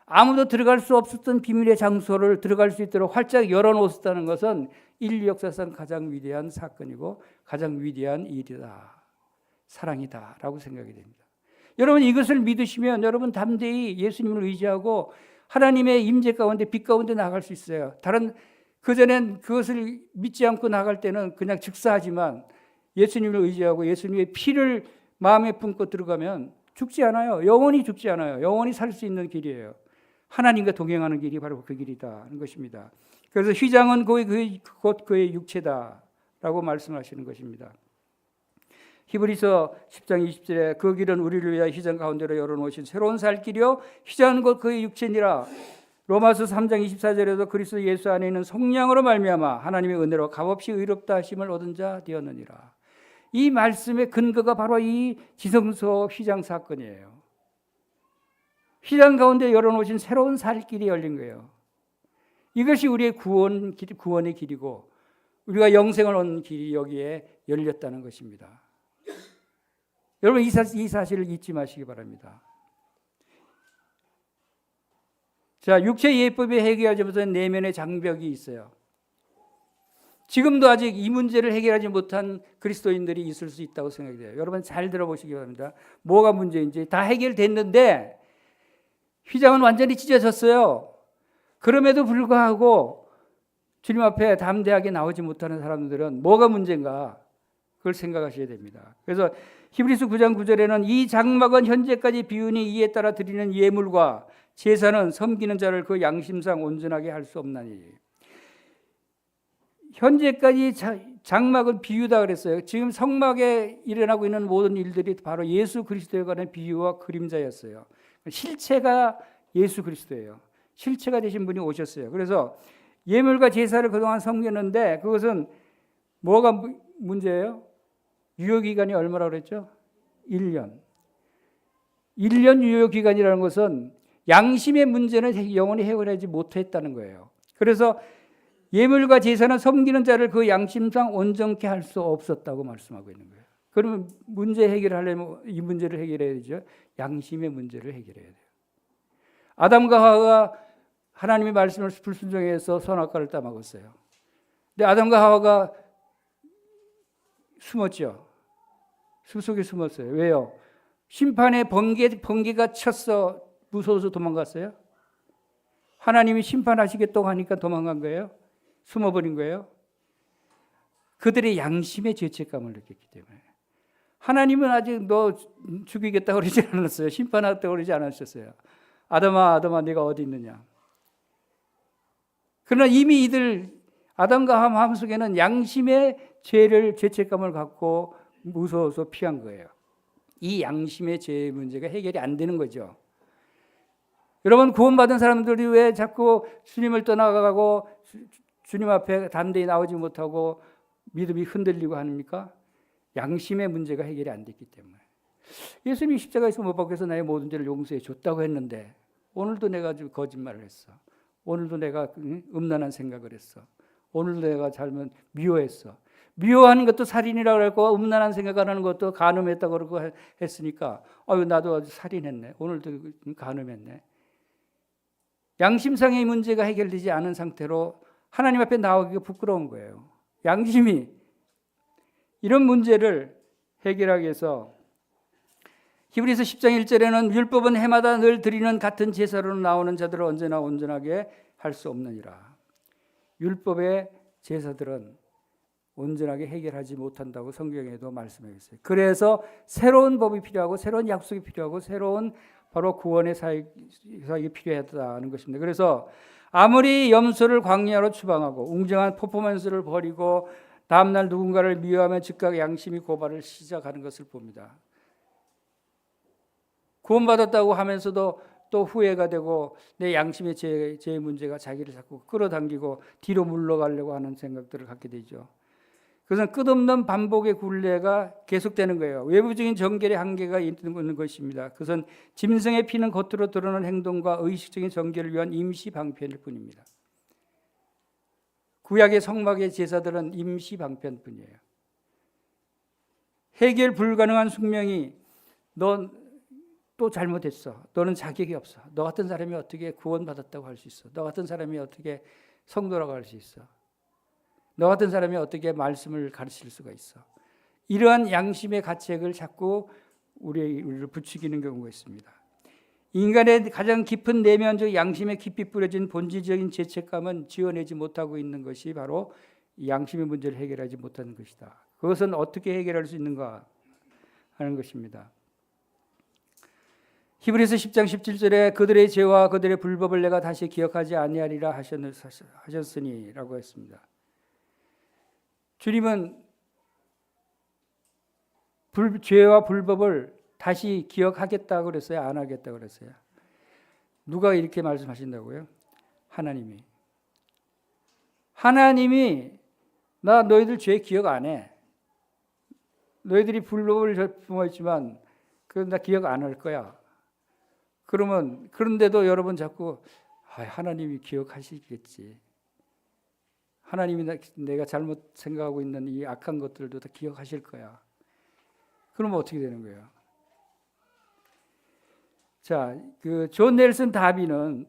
아무도 들어갈 수 없었던 비밀의 장소를 들어갈 수 있도록 활짝 열어놓았다는 것은 인류 역사상 가장 위대한 사건이고 가장 위대한 일이다. 사랑이다라고 생각이 됩니다. 여러분 이것을 믿으시면 여러분 담대히 예수님을 의지하고 하나님의 임재 가운데 빛 가운데 나갈 수 있어요. 그전엔 그것을 믿지 않고 나갈 때는 그냥 즉사하지만 예수님을 의지하고 예수님의 피를 마음에 품고 들어가면 죽지 않아요. 영원히 죽지 않아요. 영원히 살 수 있는 길이에요. 하나님과 동행하는 길이 바로 그 길이다는 것입니다. 그래서 휘장은 곧 그의 육체다라고 말씀하시는 것입니다. 히브리서 10장 20절에 그 길은 우리를 위하여 휘장 가운데로 열어놓으신 새로운 살 길이요 휘장은 곧 그의 육체니라. 로마서 3장 24절에도 그리스도 예수 안에 있는 성령으로 말미암아 하나님의 은혜로 값없이 의롭다 하심을 얻은 자 되었느니라. 이 말씀의 근거가 바로 이 지성소 휘장 사건이에요. 휘장 가운데 열어놓으신 새로운 살 길이 열린 거예요. 이것이 우리의 구원의 길이고 우리가 영생을 얻는 길이 여기에 열렸다는 것입니다. 여러분 이 사실을 잊지 마시기 바랍니다. 자, 육체 예법에 해결하지 못한 내면의 장벽이 있어요. 지금도 아직 이 문제를 해결하지 못한 그리스도인들이 있을 수 있다고 생각이 돼요. 여러분 잘 들어보시기 바랍니다. 뭐가 문제인지 다 해결됐는데 휘장은 완전히 찢어졌어요. 그럼에도 불구하고 주님 앞에 담대하게 나오지 못하는 사람들은 뭐가 문제인가? 그걸 생각하셔야 됩니다. 그래서 히브리서 9장 9절에는 이 장막은 현재까지 비우니 이에 따라 드리는 예물과 제사는 섬기는 자를 그 양심상 온전하게 할 수 없나니. 현재까지 장막을 비유다 그랬어요. 지금 성막에 일어나고 있는 모든 일들이 바로 예수 그리스도에 관한 비유와 그림자였어요. 실체가 예수 그리스도예요. 실체가 되신 분이 오셨어요. 그래서 예물과 제사를 그동안 섬겼는데 그것은 뭐가 문제예요? 유효기간이 얼마라고 그랬죠? 1년. 1년 유효기간이라는 것은 양심의 문제는 영원히 해결하지 못했다는 거예요. 그래서 예물과 제사는 섬기는 자를 그 양심상 온전케 할 수 없었다고 말씀하고 있는 거예요. 그러면 문제 해결하려면 이 문제를 해결해야 되죠. 양심의 문제를 해결해야 돼요. 아담과 하와가 하나님의 말씀을 불순종해서 선악과를 따먹었어요. 근데 아담과 하와가 숨었죠. 숲속에 숨었어요. 왜요? 심판의 번개가 쳤어. 무서워서 도망갔어요? 하나님이 심판하시겠다고 하니까 도망간 거예요? 숨어버린 거예요? 그들의 양심의 죄책감을 느꼈기 때문에. 하나님은 아직 너 죽이겠다고 그러지 않았어요. 심판하겠다고 그러지 않으셨어요. 아담아 네가 어디 있느냐. 그러나 이미 이들 아담과 하와 마음속에는 양심의 죄책감을 갖고 무서워서 피한 거예요. 이 양심의 죄 문제가 해결이 안 되는 거죠. 여러분 구원받은 사람들이 왜 자꾸 주님을 떠나가고 주님 앞에 담대히 나오지 못하고 믿음이 흔들리고 합니까? 양심의 문제가 해결이 안 됐기 때문에. 예수님이 십자가에서 못 박혀서 나의 모든 죄를 용서해 줬다고 했는데 오늘도 내가 거짓말을 했어. 오늘도 내가 음란한 생각을 했어. 오늘도 내가 잘못 미워했어. 미워하는 것도 살인이라고 그랬고 음란한 생각하는 것도 간음했다고 그러고 했으니까 나도 아주 살인했네. 오늘도 간음했네. 양심상의 문제가 해결되지 않은 상태로 하나님 앞에 나오기가 부끄러운 거예요. 양심이 이런 문제를 해결하기 위해서 히브리서 10장 1절에는 율법은 해마다 늘 드리는 같은 제사로 나오는 자들을 언제나 온전하게 할 수 없느니라. 율법의 제사들은 온전하게 해결하지 못한다고 성경에도 말씀하고 있어요. 그래서 새로운 법이 필요하고 새로운 약속이 필요하고 새로운 바로 구원의 사역이 필요하다는 것입니다. 그래서 아무리 염소를 광야로 추방하고 웅장한 퍼포먼스를 벌이고 다음날 누군가를 미워하면 즉각 양심이 고발을 시작하는 것을 봅니다. 구원받았다고 하면서도 또 후회가 되고 내 양심의 죄의 문제가 자기를 자꾸 끌어당기고 뒤로 물러가려고 하는 생각들을 갖게 되죠. 그것은 끝없는 반복의 굴레가 계속되는 거예요. 외부적인 정결의 한계가 있는 것입니다. 그것은 짐승의 피는 겉으로 드러나는 행동과 의식적인 정결을 위한 임시 방편일 뿐입니다. 구약의 성막의 제사들은 임시 방편뿐이에요. 해결 불가능한 숙명이 넌 또 잘못했어. 너는 자격이 없어. 너 같은 사람이 어떻게 구원받았다고 할 수 있어. 너 같은 사람이 어떻게 성도라고 할 수 있어. 너 같은 사람이 어떻게 말씀을 가르칠 수가 있어. 이러한 양심의 가책을 자꾸 우리를 부추기는 경우가 있습니다. 인간의 가장 깊은 내면적 양심에 깊이 뿌려진 본질적인 죄책감은 지워내지 못하고 있는 것이 바로 양심의 문제를 해결하지 못하는 것이다. 그것은 어떻게 해결할 수 있는가 하는 것입니다. 히브리서 10장 17절에 그들의 죄와 그들의 불법을 내가 다시 기억하지 아니하리라 하셨으니라고 했습니다. 주님은 죄와 불법을 다시 기억하겠다고 그랬어요? 안 하겠다고 그랬어요? 누가 이렇게 말씀하신다고요? 하나님이 나 너희들 죄 기억 안 해. 너희들이 불법을 범했지만 그건 나 기억 안 할 거야. 그런데도 여러분 자꾸 하나님이 기억하시겠지. 하나님이 내가 잘못 생각하고 있는 이 악한 것들도 다 기억하실 거야. 그러면 어떻게 되는 거예요? 자, 존 넬슨 다비는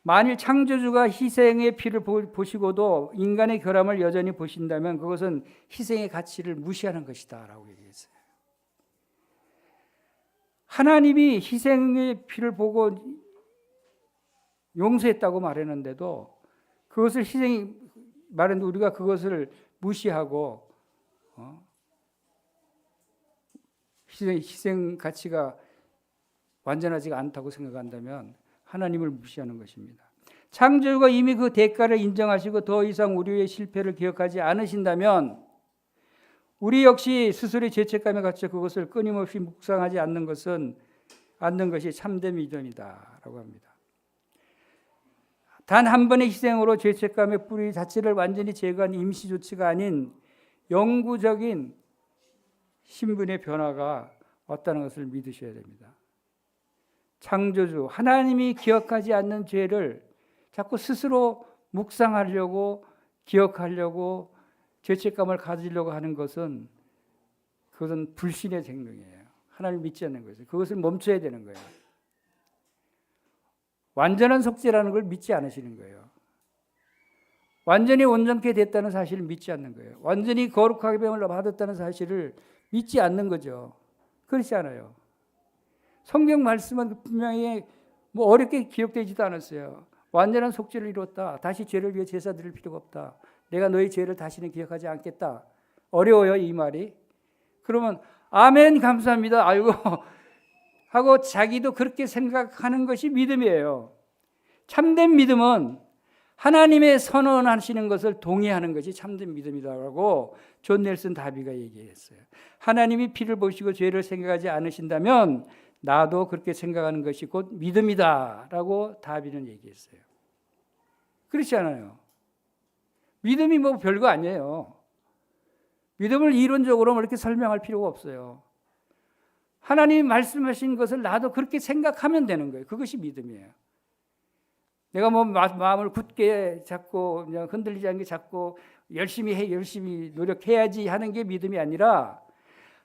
만일 창조주가 희생의 피를 보시고도 인간의 결함을 여전히 보신다면 그것은 희생의 가치를 무시하는 것이다라고 얘기했어요. 하나님이 희생의 피를 보고 용서했다고 말했는데도 그것을 말했는데 우리가 그것을 무시하고 희생 가치가 완전하지가 않다고 생각한다면 하나님을 무시하는 것입니다. 창조주가 이미 그 대가를 인정하시고 더 이상 우리의 실패를 기억하지 않으신다면 우리 역시 스스로의 죄책감에 갇혀 그것을 끊임없이 묵상하지 않는 것이 참된 믿음이다라고 합니다. 단 한 번의 희생으로 죄책감의 뿌리 자체를 완전히 제거한 임시 조치가 아닌 영구적인 신분의 변화가 없다는 것을 믿으셔야 됩니다. 창조주 하나님이 기억하지 않는 죄를 자꾸 스스로 묵상하려고 기억하려고 죄책감을 가지려고 하는 그것은 불신의 행동이에요. 하나님을 믿지 않는 거죠. 그것을 멈춰야 되는 거예요. 완전한 속죄라는 걸 믿지 않으시는 거예요. 완전히 온전케 됐다는 사실을 믿지 않는 거예요. 완전히 거룩하게 됨을 받았다는 사실을 믿지 않는 거죠. 그렇지 않아요. 성경 말씀은 분명히 어렵게 기록되지도 않았어요. 완전한 속죄를 이뤘다. 다시 죄를 위해 제사 드릴 필요가 없다. 내가 너희 죄를 다시는 기억하지 않겠다. 어려워요, 이 말이. 그러면 아멘 감사합니다. 아이고 하고 자기도 그렇게 생각하는 것이 믿음이에요. 참된 믿음은 하나님의 선언하시는 것을 동의하는 것이 참된 믿음이다라고 존 넬슨 다비가 얘기했어요. 하나님이 피를 보시고 죄를 생각하지 않으신다면 나도 그렇게 생각하는 것이 곧 믿음이다라고 다비는 얘기했어요. 그렇지 않아요. 믿음이 별거 아니에요. 믿음을 이론적으로 이렇게 설명할 필요가 없어요. 하나님이 말씀하신 것을 나도 그렇게 생각하면 되는 거예요. 그것이 믿음이에요. 내가 마음을 굳게 잡고 그냥 흔들리지 않게 잡고 열심히 노력해야지 하는 게 믿음이 아니라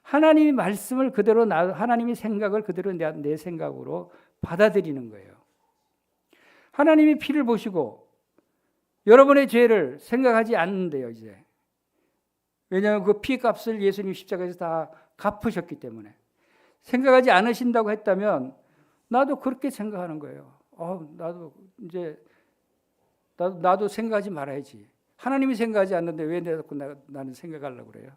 하나님의 말씀을 그대로 하나님의 생각을 그대로 내 생각으로 받아들이는 거예요. 하나님이 피를 보시고 여러분의 죄를 생각하지 않는데요, 이제. 왜냐하면 그 피값을 예수님 십자가에서 다 갚으셨기 때문에. 생각하지 않으신다고 했다면 나도 그렇게 생각하는 거예요. 나도 이제 나도 생각하지 말아야지. 하나님이 생각하지 않는데 왜 나는 생각하려고 그래요?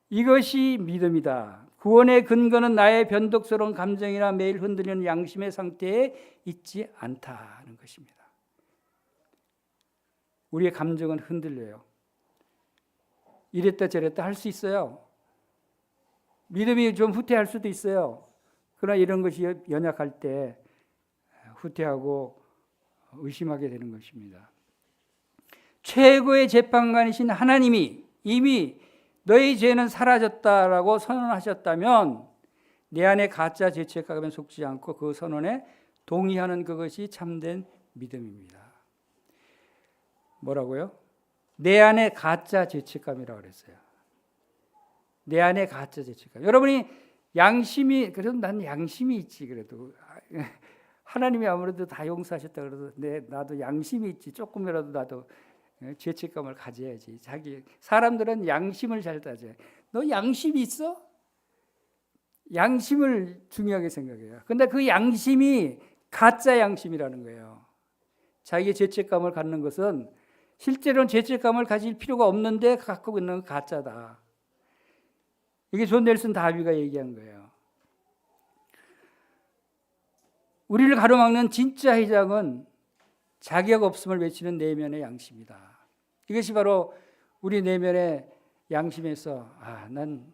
이것이 믿음이다. 구원의 근거는 나의 변덕스러운 감정이나 매일 흔들리는 양심의 상태에 있지 않다는 것입니다. 우리의 감정은 흔들려요. 이랬다 저랬다 할 수 있어요. 믿음이 좀 후퇴할 수도 있어요. 그러나 이런 것이 연약할 때 후퇴하고 의심하게 되는 것입니다. 최고의 재판관이신 하나님이 이미 너희 죄는 사라졌다라고 선언하셨다면 내 안에 가짜 죄책감에 속지 않고 그 선언에 동의하는 그것이 참된 믿음입니다. 뭐라고요? 내 안에 가짜 죄책감이라고 그랬어요. 내 안에 가짜 죄책감. 여러분이 양심이, 그래도 난 양심이 있지, 그래도. 하나님이 아무래도 다 용서하셨다 그래도 나도 양심이 있지. 조금이라도 나도 죄책감을 가져야지. 사람들은 양심을 잘 따져요. 너 양심이 있어? 양심을 중요하게 생각해요. 근데 그 양심이 가짜 양심이라는 거예요. 자기의 죄책감을 갖는 것은 실제로는 죄책감을 가질 필요가 없는데 갖고 있는 건 가짜다. 이게 존 넬슨 다비가 얘기한 거예요. 우리를 가로막는 진짜 해장은 자격 없음을 외치는 내면의 양심이다. 이것이 바로 우리 내면의 양심에서 난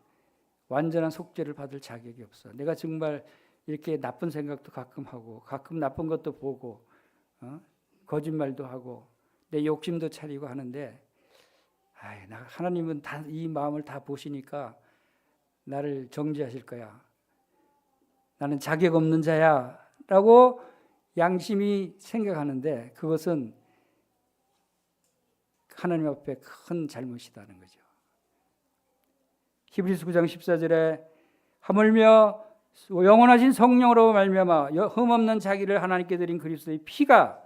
완전한 속죄를 받을 자격이 없어. 내가 정말 이렇게 나쁜 생각도 가끔 하고 가끔 나쁜 것도 보고 거짓말도 하고 내 욕심도 차리고 하는데 하나님은 다 이 마음을 다 보시니까 나를 정죄하실 거야. 나는 자격 없는 자야 라고 양심이 생각하는데 그것은 하나님 앞에 큰 잘못이라는 거죠. 히브리서 9장 14절에 하물며 영원하신 성령으로 말미암아 흠없는 자기를 하나님께 드린 그리스도의 피가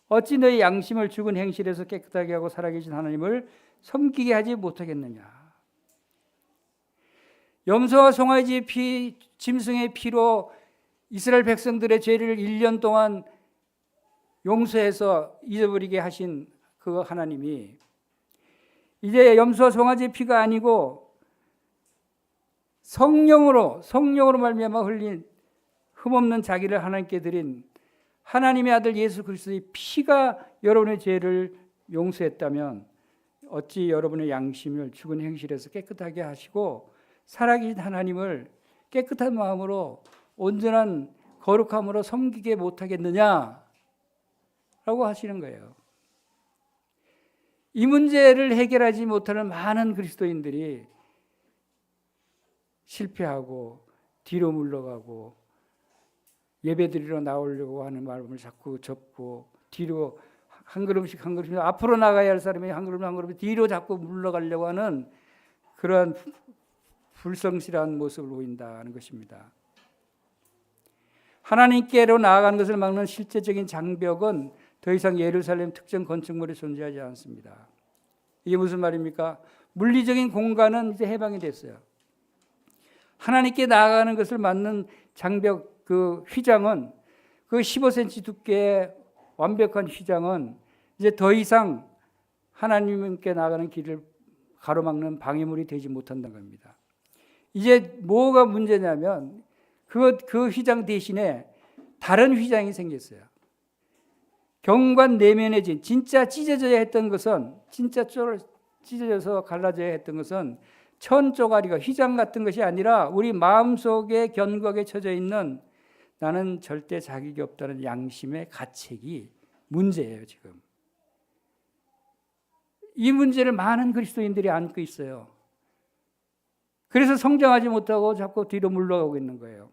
어찌 너희 양심을 죽은 행실에서 깨끗하게 하고 살아계신 하나님을 섬기게 하지 못하겠느냐. 염소와 송아지의 피, 짐승의 피로 이스라엘 백성들의 죄를 1년 동안 용서해서 잊어버리게 하신 그 하나님이 이제 염소와 송아지의 피가 아니고 성령으로 말미암아 흘린 흠없는 자기를 하나님께 드린 하나님의 아들 예수 그리스도의 피가 여러분의 죄를 용서했다면 어찌 여러분의 양심을 죽은 행실에서 깨끗하게 하시고 살아계신 하나님을 깨끗한 마음으로 온전한 거룩함으로 섬기게 못하겠느냐라고 하시는 거예요. 이 문제를 해결하지 못하는 많은 그리스도인들이 실패하고 뒤로 물러가고 예배드리러 나오려고 하는 마음을 자꾸 접고 뒤로 한 걸음씩 앞으로 나가야 할 사람이 한 걸음 뒤로 자꾸 물러가려고 하는 그러한 불성실한 모습을 보인다는 것입니다. 하나님께로 나아가는 것을 막는 실제적인 장벽은 더 이상 예루살렘 특정 건축물에 존재하지 않습니다. 이게 무슨 말입니까? 물리적인 공간은 이제 해방이 됐어요. 하나님께 나아가는 것을 막는 장벽, 그 휘장은 그 15cm 두께의 완벽한 휘장은 이제 더 이상 하나님께 나아가는 길을 가로막는 방해물이 되지 못한다는 겁니다. 이제 뭐가 문제냐면 그 휘장 대신에 다른 휘장이 생겼어요. 경관 내면에 진짜 찢어져야 했던 것은 진짜 찢어져서 갈라져야 했던 것은 천 쪼가리가 휘장 같은 것이 아니라 우리 마음속에 견고하게 쳐져 있는 나는 절대 자격이 없다는 양심의 가책이 문제예요. 지금 이 문제를 많은 그리스도인들이 안고 있어요. 그래서 성장하지 못하고 자꾸 뒤로 물러가고 있는 거예요.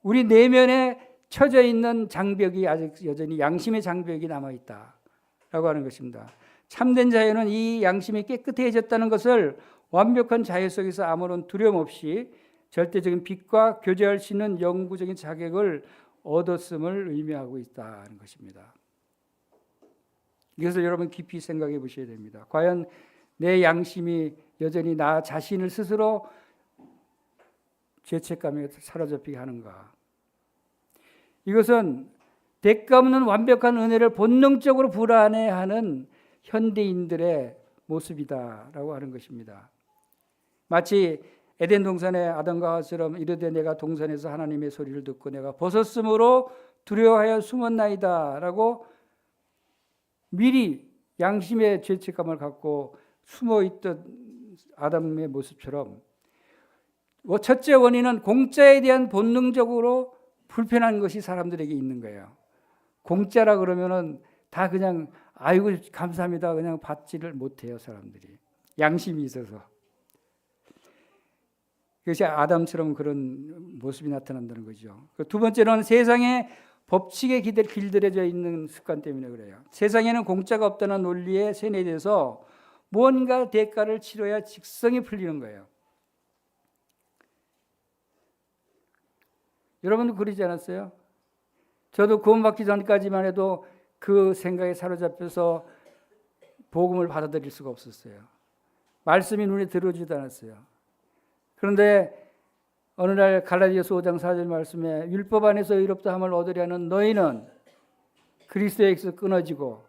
우리 내면에 쳐져 있는 장벽이 아직 여전히 양심의 장벽이 남아있다라고 하는 것입니다. 참된 자유는 이 양심이 깨끗해졌다는 것을 완벽한 자유 속에서 아무런 두려움 없이 절대적인 빛과 교제할 수 있는 영구적인 자격을 얻었음을 의미하고 있다는 것입니다. 이것을 여러분 깊이 생각해 보셔야 됩니다. 과연 내 양심이 여전히 나 자신을 스스로 죄책감에 사로잡히게 하는가? 이것은 대가 없는 완벽한 은혜를 본능적으로 불안해하는 현대인들의 모습이다라고 하는 것입니다. 마치 에덴 동산의 아담과 하와처럼 이르되 내가 동산에서 하나님의 소리를 듣고 내가 벗었으므로 두려워하여 숨었나이다라고 미리 양심의 죄책감을 갖고 숨어있던 아담의 모습처럼 첫째 원인은 공짜에 대한 본능적으로 불편한 것이 사람들에게 있는 거예요. 공짜라 그러면은 다 그냥 아이고 감사합니다 그냥 받지를 못해요. 사람들이 양심이 있어서. 그것이 아담처럼 그런 모습이 나타난다는 거죠. 두 번째는 세상의 법칙에 길들여져 있는 습관 때문에 그래요. 세상에는 공짜가 없다는 논리에 세뇌돼서 뭔가 대가를 치러야 직성이 풀리는 거예요. 여러분도 그러지 않았어요? 저도 구원받기 전까지만 해도 그 생각에 사로잡혀서 복음을 받아들일 수가 없었어요. 말씀이 눈에 들어오지도 않았어요. 그런데 어느 날 갈라디아서 5장 4절 말씀에 율법 안에서 의롭다 함을 얻으려는 너희는 그리스도에게서 끊어지고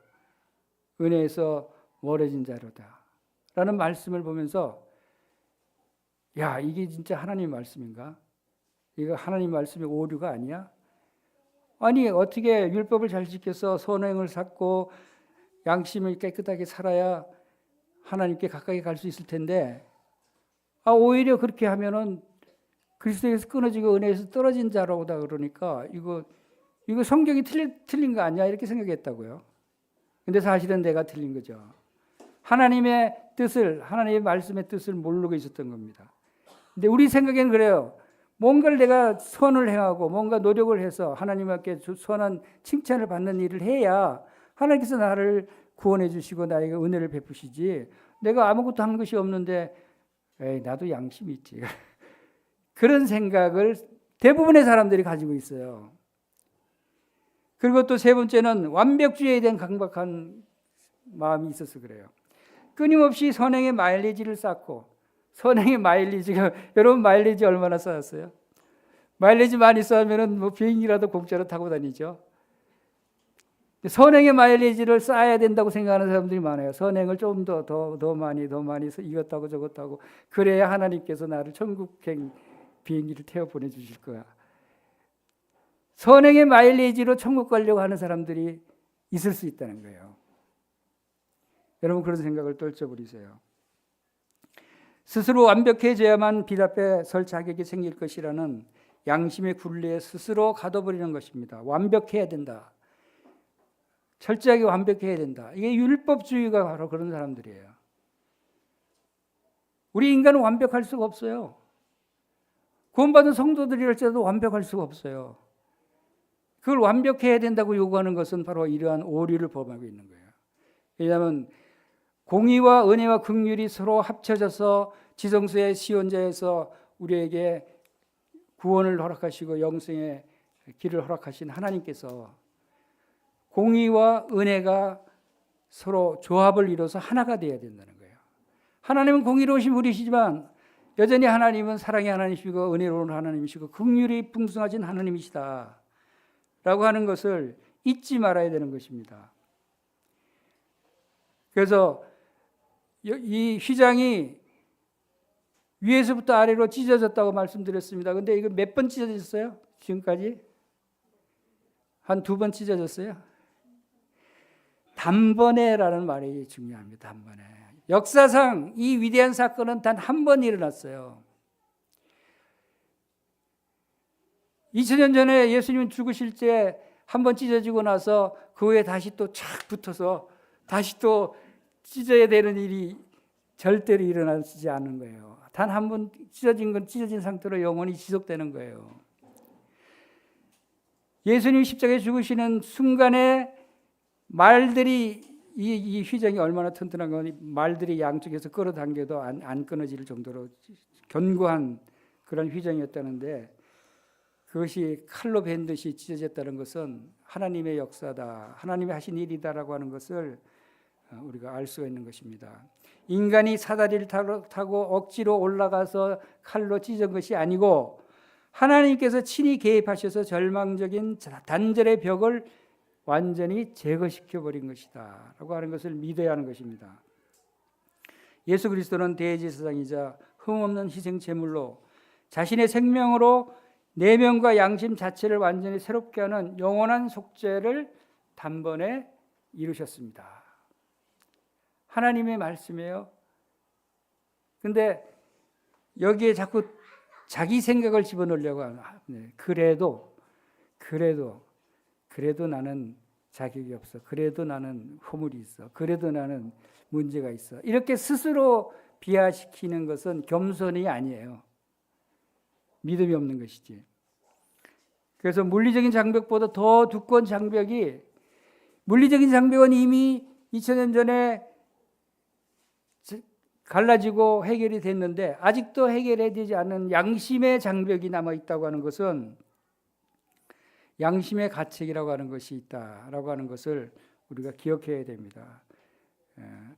은혜에서 멀어진 자로다 라는 말씀을 보면서 야 이게 진짜 하나님 말씀인가? 이거 하나님 말씀의 오류가 아니야? 아니 어떻게 율법을 잘 지켜서 선행을 쌓고 양심을 깨끗하게 살아야 하나님께 가까이 갈 수 있을 텐데 오히려 그렇게 하면은 그리스도에서 끊어지고 은혜에서 떨어진 자라고다 그러니까 이거 성경이 틀린 거 아니야 이렇게 생각했다고요. 근데 사실은 내가 틀린 거죠. 하나님의 뜻을 하나님의 말씀의 뜻을 모르고 있었던 겁니다. 근데 우리 생각에는 그래요. 뭔가를 내가 선을 행하고 뭔가 노력을 해서 하나님께 선한 칭찬을 받는 일을 해야 하나님께서 나를 구원해 주시고 나에게 은혜를 베푸시지 내가 아무것도 한 것이 없는데 에이 나도 양심이 있지 그런 생각을 대부분의 사람들이 가지고 있어요. 그리고 또 세 번째는 완벽주의에 대한 강박한 마음이 있어서 그래요. 끊임없이 선행의 마일리지를 쌓고 선행의 마일리지가 여러분 마일리지 얼마나 쌓았어요? 마일리지 많이 쌓으면 뭐 비행기라도 공짜로 타고 다니죠. 선행의 마일리지를 쌓아야 된다고 생각하는 사람들이 많아요. 선행을 좀 더 많이 이것도 하고 저것도 하고 그래야 하나님께서 나를 천국행 비행기를 태워 보내주실 거야. 선행의 마일리지로 천국 가려고 하는 사람들이 있을 수 있다는 거예요. 여러분 그런 생각을 떨쳐버리세요. 스스로 완벽해져야만 빛 앞에 설 자격이 생길 것이라는 양심의 굴레에 스스로 가둬버리는 것입니다. 완벽해야 된다. 철저하게 완벽해야 된다. 이게 율법주의가 바로 그런 사람들이에요. 우리 인간은 완벽할 수가 없어요. 구원받은 성도들이랄지라도 완벽할 수가 없어요. 그걸 완벽해야 된다고 요구하는 것은 바로 이러한 오류를 범하고 있는 거예요. 왜냐하면 공의와 은혜와 긍휼이 서로 합쳐져서 지성소의 시온자에서 우리에게 구원을 허락하시고 영생의 길을 허락하신 하나님께서 공의와 은혜가 서로 조합을 이뤄서 하나가 되어야 된다는 거예요. 하나님은 공의로우신 분이시지만 여전히 하나님은 사랑의 하나님이시고 은혜로운 하나님이시고 긍휼이 풍성하신 하나님이시다 라고 하는 것을 잊지 말아야 되는 것입니다. 그래서 이 휘장이 위에서부터 아래로 찢어졌다고 말씀드렸습니다. 근데 이거 몇 번 찢어졌어요? 지금까지? 한 2번 찢어졌어요? 단번에라는 말이 중요합니다. 단번에. 역사상 이 위대한 사건은 단 한 번 일어났어요. 2000년 전에 예수님 죽으실 때 한 번 찢어지고 나서 그 후에 다시 또 착 붙어서 다시 또 찢어야 되는 일이 절대로 일어나지 않는 거예요. 단 한 번 찢어진 건 찢어진 상태로 영원히 지속되는 거예요. 예수님 십자가에 죽으시는 순간에 말들이 이 휘장이 얼마나 튼튼한 건 말들이 양쪽에서 끌어당겨도 안 끊어질 정도로 견고한 그런 휘장이었다는데, 그것이 칼로 벤 듯이 찢어졌다는 것은 하나님의 역사다, 하나님이 하신 일이다라고 하는 것을 우리가 알 수가 있는 것입니다. 인간이 사다리를 타고 억지로 올라가서 칼로 찢은 것이 아니고 하나님께서 친히 개입하셔서 절망적인 단절의 벽을 완전히 제거시켜 버린 것이다 라고 하는 것을 믿어야 하는 것입니다. 예수 그리스도는 대제사장이자 흠없는 희생 제물로 자신의 생명으로 내면과 양심 자체를 완전히 새롭게 하는 영원한 속죄를 단번에 이루셨습니다. 하나님의 말씀이에요. 근데 여기에 자꾸 자기 생각을 집어넣으려고 하는, 그래도 나는 자격이 없어. 그래도 나는 허물이 있어. 그래도 나는 문제가 있어. 이렇게 스스로 비하시키는 것은 겸손이 아니에요. 믿음이 없는 것이지. 그래서 물리적인 장벽보다 더 두꺼운 장벽이, 물리적인 장벽은 이미 2000년 전에 갈라지고 해결이 됐는데 아직도 해결이 되지 않은 양심의 장벽이 남아있다고 하는 것은 양심의 가책이라고 하는 것이 있다라고 하는 것을 우리가 기억해야 됩니다.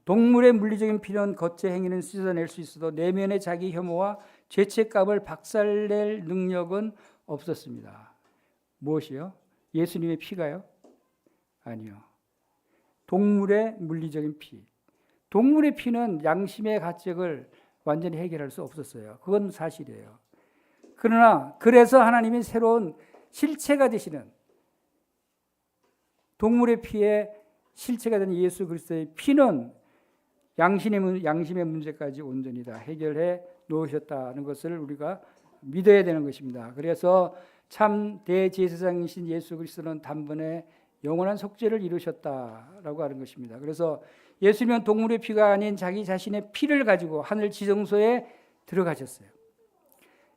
동물의 물리적인 필요는 겉의 행위는 씻어낼 수 있어도 내면의 자기 혐오와 죄책감을 박살낼 능력은 없었습니다. 무엇이요? 예수님의 피가요? 아니요. 동물의 물리적인 피. 동물의 피는 양심의 가책을 완전히 해결할 수 없었어요. 그건 사실이에요. 그러나 그래서 하나님이 새로운 실체가 되시는, 동물의 피에 실체가 되는 예수 그리스도의 피는 양심의 문제까지 온전히 다 해결해 놓으셨다는 것을 우리가 믿어야 되는 것입니다. 그래서 참 대제사장이신 예수 그리스도는 단번에 영원한 속죄를 이루셨다라고 하는 것입니다. 그래서 예수님은 동물의 피가 아닌 자기 자신의 피를 가지고 하늘 지성소에 들어가셨어요.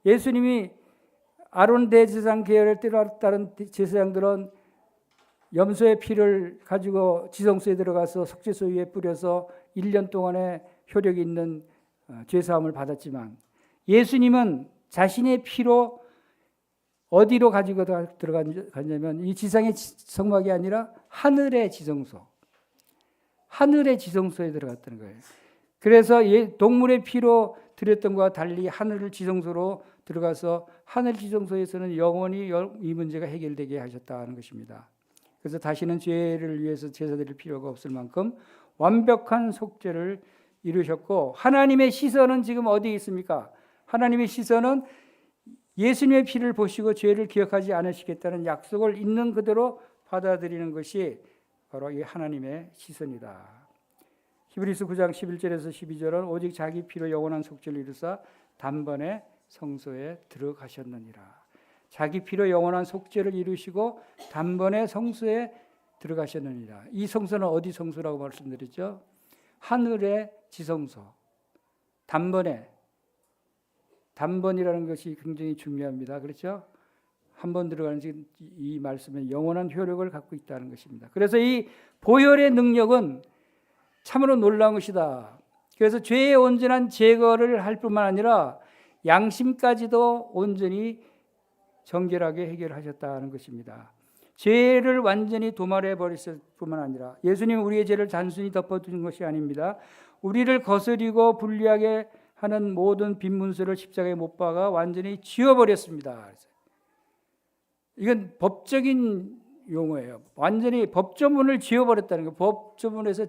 예수님이 아론 대제사장 계열을 따른 제사장들은 염소의 피를 가지고 지성소에 들어가서 속죄소 위에 뿌려서 1년 동안의 효력이 있는 죄사함을 받았지만, 예수님은 자신의 피로 어디로 가지고 들어갔냐면 이 지상의 성막이 아니라 하늘의 지성소, 하늘의 지성소에 들어갔다는 거예요. 그래서 동물의 피로 드렸던 것과 달리 하늘 지성소로 들어가서 하늘 지성소에서는 영원히 이 문제가 해결되게 하셨다는 것입니다. 그래서 다시는 죄를 위해서 제사 드릴 필요가 없을 만큼 완벽한 속죄를 이루셨고, 하나님의 시선은 지금 어디에 있습니까? 하나님의 시선은 예수님의 피를 보시고 죄를 기억하지 않으시겠다는 약속을 있는 그대로 받아들이는 것이 바로 이 하나님의 시선이다. 히브리서 9장 11절에서 12절은 오직 자기 피로 영원한 속죄를 이루사 단번에 성소에 들어가셨느니라. 자기 피로 영원한 속죄를 이루시고 단번에 성소에 들어가셨느니라. 이 성소는 어디 성소라고 말씀드렸죠? 하늘의 지성소. 단번이라는 것이 굉장히 중요합니다. 그렇죠? 한 번 들어가는 이 말씀은 영원한 효력을 갖고 있다는 것입니다. 그래서 이 보혈의 능력은 참으로 놀라운 것이다. 그래서 죄의 온전한 제거를 할 뿐만 아니라 양심까지도 온전히 정결하게 해결하셨다는 것입니다. 죄를 완전히 도말해 버렸을 뿐만 아니라 예수님은 우리의 죄를 단순히 덮어두는 것이 아닙니다. 우리를 거스리고 불리하게 하는 모든 빈 문서를 십자가에 못 박아 완전히 지워버렸습니다. 이건 법적인 용어예요. 완전히 법조문을 지워버렸다는 거. 법조문에서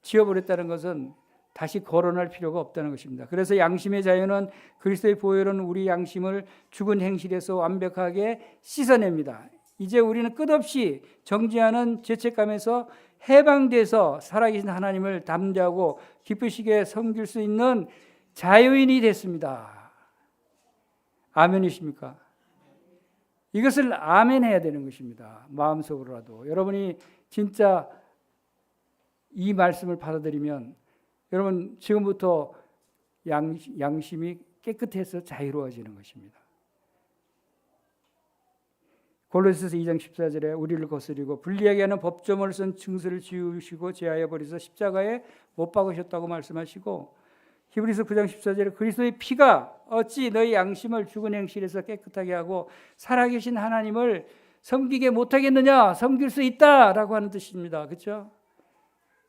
지워버렸다는 것은 다시 거론할 필요가 없다는 것입니다. 그래서 양심의 자유는 그리스도의 보혈은 우리 양심을 죽은 행실에서 완벽하게 씻어냅니다. 이제 우리는 끝없이 정죄하는 죄책감에서 해방돼서 살아계신 하나님을 담대하고 기쁘시게 섬길 수 있는 자유인이 됐습니다. 아멘이십니까? 이것을 아멘해야 되는 것입니다. 마음속으로라도. 여러분이 진짜 이 말씀을 받아들이면 여러분 지금부터 양심이 깨끗해서 자유로워지는 것입니다. 골로새서 2장 14절에 우리를 거스리고 불리하게 하는 법조문을 쓴 증서를 지우시고 제하여 버리서 십자가에 못 박으셨다고 말씀하시고, 히브리서 9장 14절에 그리스도의 피가 어찌 너희 양심을 죽은 행실에서 깨끗하게 하고 살아계신 하나님을 섬기게 못하겠느냐? 섬길 수 있다라고 하는 뜻입니다. 그렇죠?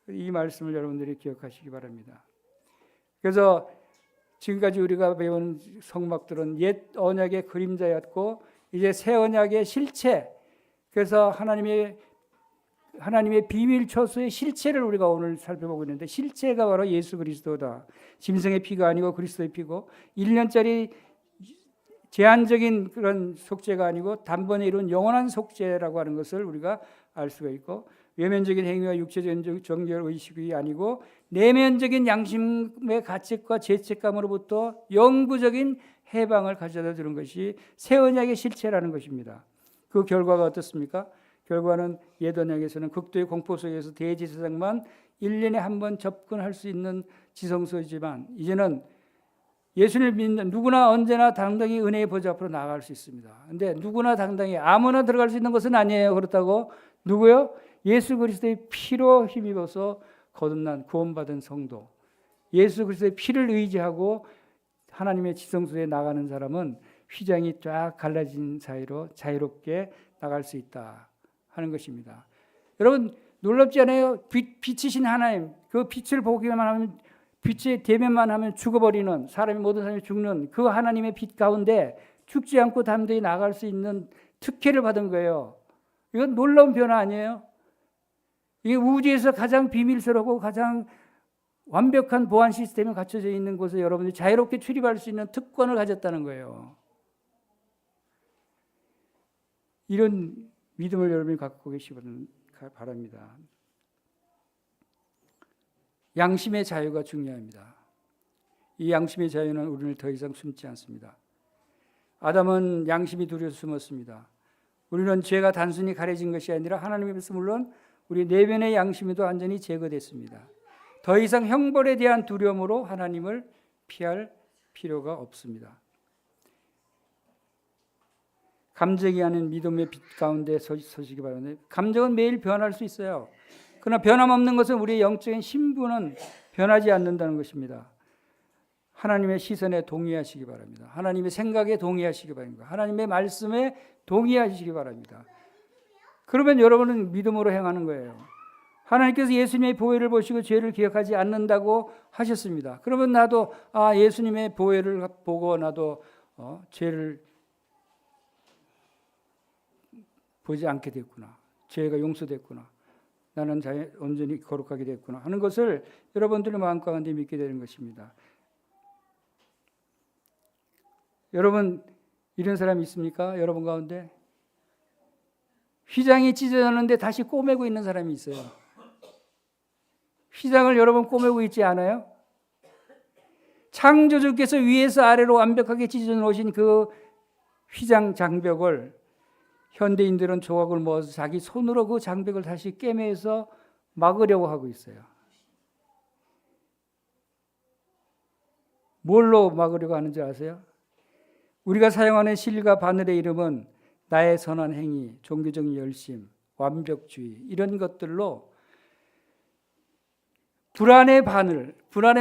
이 말씀을 여러분들이 기억하시기 바랍니다. 그래서 지금까지 우리가 배운 성막들은 옛 언약의 그림자였고 이제 새 언약의 실체, 그래서 하나님의 비밀 초소의 실체를 우리가 오늘 살펴보고 있는데, 실체가 바로 예수 그리스도다. 짐승의 피가 아니고 그리스도의 피고 1년짜리 제한적인 그런 속죄가 아니고 단번에 이룬 영원한 속죄라고 하는 것을 우리가 알 수가 있고, 외면적인 행위와 육체적인 정결 의식이 아니고 내면적인 양심의 가책과 죄책감으로부터 영구적인 해방을 가져다 주는 것이 새 언약의 실체라는 것입니다. 그 결과가 어떻습니까? 결과는 옛 언약에서는 극도의 공포 속에서 대제사장만 1년에 한 번 접근할 수 있는 지성소이지만, 이제는 예수를 믿는 누구나 언제나 당당히 은혜의 보좌 앞으로 나아갈 수 있습니다. 그런데 누구나 당당히 아무나 들어갈 수 있는 것은 아니에요. 그렇다고 누구요? 예수 그리스도의 피로 힘입어서 거듭난 구원받은 성도, 예수 그리스도의 피를 의지하고 하나님의 지성소에 나가는 사람은 휘장이 쫙 갈라진 사이로 자유롭게 나갈 수 있다 하는 것입니다. 여러분 놀랍지 않아요? 빛이신 하나님, 그 빛을 보기만 하면, 빛의 대면만 하면 죽어버리는, 모든 사람이 죽는 그 하나님의 빛 가운데 죽지 않고 담대히 나갈 수 있는 특혜를 받은 거예요. 이건 놀라운 변화 아니에요? 이게 우주에서 가장 비밀스럽고 가장 완벽한 보안 시스템이 갖춰져 있는 곳에 여러분들이 자유롭게 출입할 수 있는 특권을 가졌다는 거예요. 이런 믿음을 여러분이 갖고 계시기 바랍니다. 양심의 자유가 중요합니다. 이 양심의 자유는 우리를 더 이상 숨지 않습니다. 아담은 양심이 두려워서 숨었습니다. 우리는 죄가 단순히 가려진 것이 아니라 하나님께서 물론 우리 내면의 양심에도 완전히 제거됐습니다. 더 이상 형벌에 대한 두려움으로 하나님을 피할 필요가 없습니다. 감정이 아닌 믿음의 빛 가운데 서시기 바랍니다. 감정은 매일 변할 수 있어요. 그러나 변함없는 것은 우리의 영적인 신분은 변하지 않는다는 것입니다. 하나님의 시선에 동의하시기 바랍니다. 하나님의 생각에 동의하시기 바랍니다. 하나님의 말씀에 동의하시기 바랍니다. 그러면 여러분은 믿음으로 행하는 거예요. 하나님께서 예수님의 보혈을 보시고 죄를 기억하지 않는다고 하셨습니다. 그러면 나도 예수님의 보혈을 보고 나도 죄를 보지 않게 됐구나. 죄가 용서됐구나. 나는 온전히 거룩하게 됐구나 하는 것을 여러분들의 마음 가운데 믿게 되는 것입니다. 여러분 이런 사람이 있습니까? 여러분 가운데 휘장이 찢어졌는데 다시 꼬매고 있는 사람이 있어요. 휘장을 여러분 꼬매고 있지 않아요? 창조주께서 위에서 아래로 완벽하게 찢어 놓으신 그 휘장 장벽을 현대인들은 조각을 모아서 자기 손으로 그 장벽을 다시 꿰매서 막으려고 하고 있어요. 뭘로 막으려고 하는지 아세요? 우리가 사용하는 실과 바늘의 이름은 나의 선한 행위, 종교적인 열심, 완벽주의 이런 것들로 불안의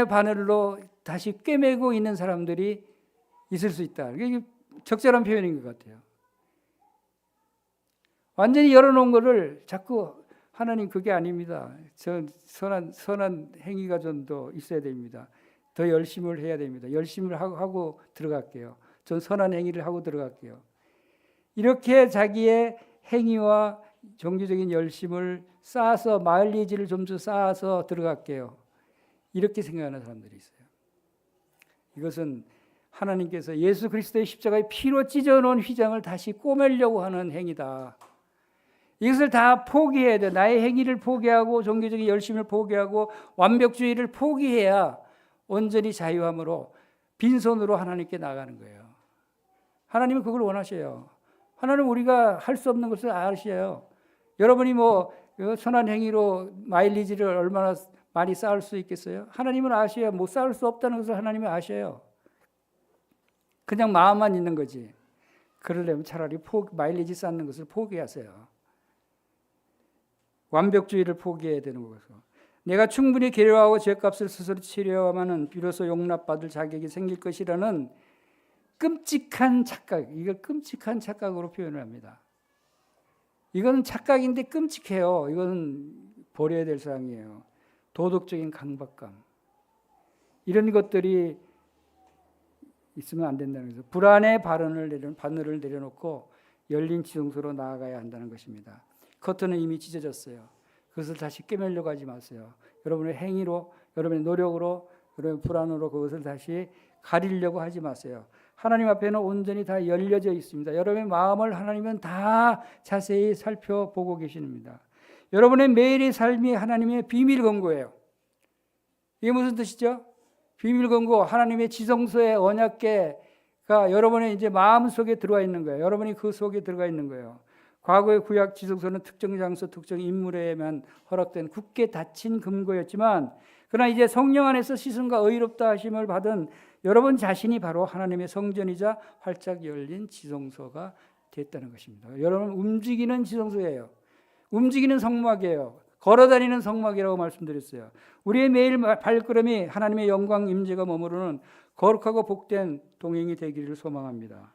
바늘로 다시 꿰매고 있는 사람들이 있을 수 있다. 이게 적절한 표현인 것 같아요. 완전히 열어놓은 거를 자꾸 하나님 그게 아닙니다. 선한 행위가 좀 더 있어야 됩니다. 더 열심을 해야 됩니다. 열심을 하고 들어갈게요. 전 선한 행위를 하고 들어갈게요. 이렇게 자기의 행위와 종교적인 열심을 쌓아서 마일리지를 좀 더 쌓아서 들어갈게요. 이렇게 생각하는 사람들이 있어요. 이것은 하나님께서 예수 그리스도의 십자가의 피로 찢어놓은 휘장을 다시 꼬매려고 하는 행위다. 이것을 다 포기해야 돼. 나의 행위를 포기하고 종교적인 열심을 포기하고 완벽주의를 포기해야 온전히 자유함으로 빈손으로 하나님께 나가는 거예요. 하나님은 그걸 원하셔요. 하나님은 우리가 할 수 없는 것을 아셔요. 여러분이 선한 행위로 마일리지를 얼마나 많이 쌓을 수 있겠어요? 하나님은 아셔요. 쌓을 수 없다는 것을 하나님은 아셔요. 그냥 마음만 있는 거지. 그러려면 차라리 마일리지 쌓는 것을 포기하세요. 완벽주의를 포기해야 되는 거죠. 내가 충분히 계류하고 죄값을 스스로 치려야만은 비로소 용납받을 자격이 생길 것이라는 끔찍한 착각, 이걸 끔찍한 착각으로 표현을 합니다. 이건 착각인데 끔찍해요. 이건 버려야 될 사항이에요. 도덕적인 강박감. 이런 것들이 있으면 안 된다는 거죠. 불안의 바늘을 내려놓고 열린 지성소로 나아가야 한다는 것입니다. 커튼은 이미 찢어졌어요. 그것을 다시 꿰매려고 하지 마세요. 여러분의 행위로, 여러분의 노력으로, 여러분의 불안으로 그것을 다시 가리려고 하지 마세요. 하나님 앞에는 온전히 다 열려져 있습니다. 여러분의 마음을 하나님은 다 자세히 살펴보고 계십니다. 여러분의 매일의 삶이 하나님의 비밀 권고예요. 이게 무슨 뜻이죠? 비밀 권고, 하나님의 지성소의 언약궤가 여러분의 이제 마음 속에 들어와 있는 거예요. 여러분이 그 속에 들어가 있는 거예요. 과거의 구약 지성소는 특정 장소, 특정 인물에만 허락된 굳게 닫힌 금고였지만, 그러나 이제 성령 안에서 시선과 의롭다 하심을 받은 여러분 자신이 바로 하나님의 성전이자 활짝 열린 지성소가 됐다는 것입니다. 여러분 움직이는 지성소예요. 움직이는 성막이에요. 걸어다니는 성막이라고 말씀드렸어요. 우리의 매일 발걸음이 하나님의 영광 임재가 머무르는 거룩하고 복된 동행이 되기를 소망합니다.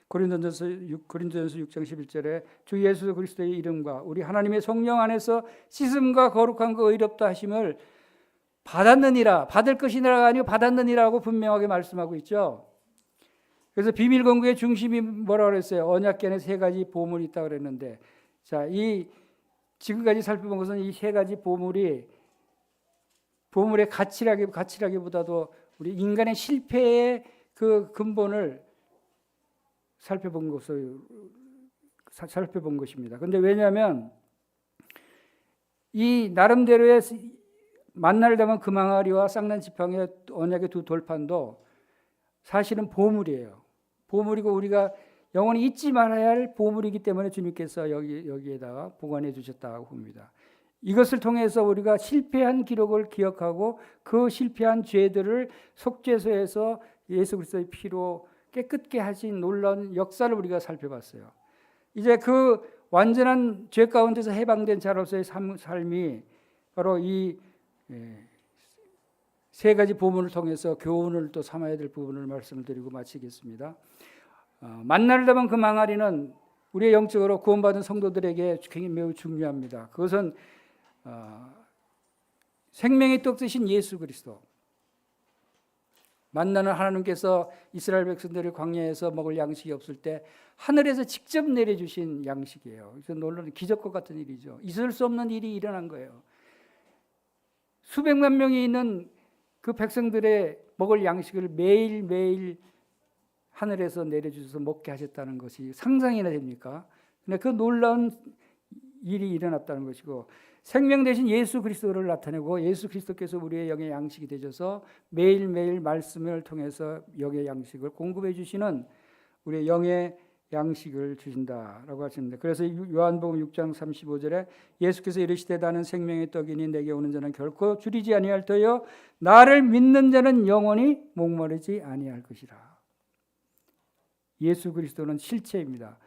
고린도전서 6장 11절에 주 예수 그리스도의 이름과 우리 하나님의 성령 안에서 씻음과 거룩한 그 의롭다 하심을 받았느니라, 받을 것이니라가 아니고 받았느니라고 분명하게 말씀하고 있죠. 그래서 비밀 권고의 중심이 뭐라고 그랬어요? 언약궤 안에 세 가지 보물이 있다고 그랬는데, 자, 지금까지 살펴본 것은 이 세 가지 보물의 가치라기보다도 우리 인간의 실패의 그 근본을 살펴본 것입니다. 그런데 왜냐하면 이 나름대로의 만나를 담은 금항아리와 쌍난 지팡이의 언약의 두 돌판도 사실은 보물이에요. 보물이고 우리가 영원히 잊지 말아야 할 보물이기 때문에 주님께서 여기에다가 보관해 주셨다고 봅니다. 이것을 통해서 우리가 실패한 기록을 기억하고 그 실패한 죄들을 속죄소에서 예수 그리스도의 피로 깨끗게 하신 놀라운 역사를 우리가 살펴봤어요. 이제 그 완전한 죄 가운데서 해방된 자로서의 삶이 바로 이 세 가지 보문을 통해서 교훈을 또 삼아야 될 부분을 말씀을 드리고 마치겠습니다. 만나를 담은 그 망아리는 우리의 영적으로 구원받은 성도들에게 매우 중요합니다. 그것은 생명의 떡 되신 예수 그리스도. 만나는 하나님께서 이스라엘 백성들을 광야에서 먹을 양식이 없을 때 하늘에서 직접 내려주신 양식이에요. 그래서 놀라운 기적과 같은 일이죠. 있을 수 없는 일이 일어난 거예요. 수백만 명이 있는 그 백성들의 먹을 양식을 매일매일 하늘에서 내려주셔서 먹게 하셨다는 것이 상상이나 됩니까? 근데 그 놀라운 일이 일어났다는 것이고, 생명 되신 예수 그리스도를 나타내고 예수 그리스도께서 우리의 영의 양식이 되셔서 매일매일 말씀을 통해서 영의 양식을 공급해 주시는 우리의 영의 양식을 주신다라고 하십니다. 그래서 요한복음 6장 35절에 예수께서 이르시되 나는 생명의 떡이니 내게 오는 자는 결코 줄이지 아니할 터요 나를 믿는 자는 영원히 목마르지 아니할 것이라. 예수 그리스도는 실체입니다.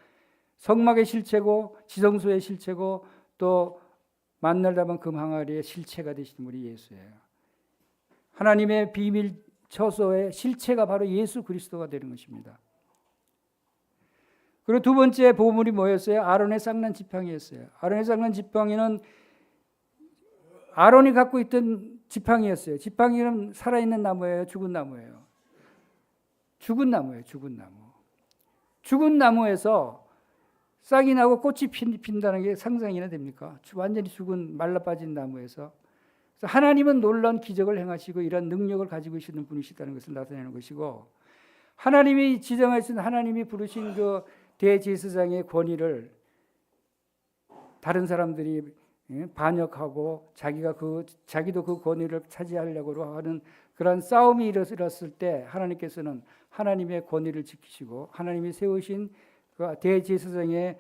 성막의 실체고 지성소의 실체고 또 만날 담은 금항아리의 실체가 되신 우리 예수예요. 하나님의 비밀 처소의 실체가 바로 예수 그리스도가 되는 것입니다. 그리고 두 번째 보물이 뭐였어요? 아론의 쌍난 지팡이였어요. 아론의 쌍난 지팡이는 아론이 갖고 있던 지팡이였어요. 지팡이는 살아있는 나무예요? 죽은 나무예요? 죽은 나무예요. 죽은 나무. 죽은 나무에서 싹이 나고 꽃이 핀다는 게 상상이나 됩니까? 완전히 죽은 말라빠진 나무에서. 그래서 하나님은 놀라운 기적을 행하시고 이런 능력을 가지고 계시는 분이시다는 것을 나타내는 것이고, 하나님이 지정하신, 하나님이 부르신 그 대제사장의 권위를 다른 사람들이 반역하고 자기도 그 권위를 차지하려고 하는 그런 싸움이 일어났을 때 하나님께서는 하나님의 권위를 지키시고 하나님이 세우신 그 대제사장의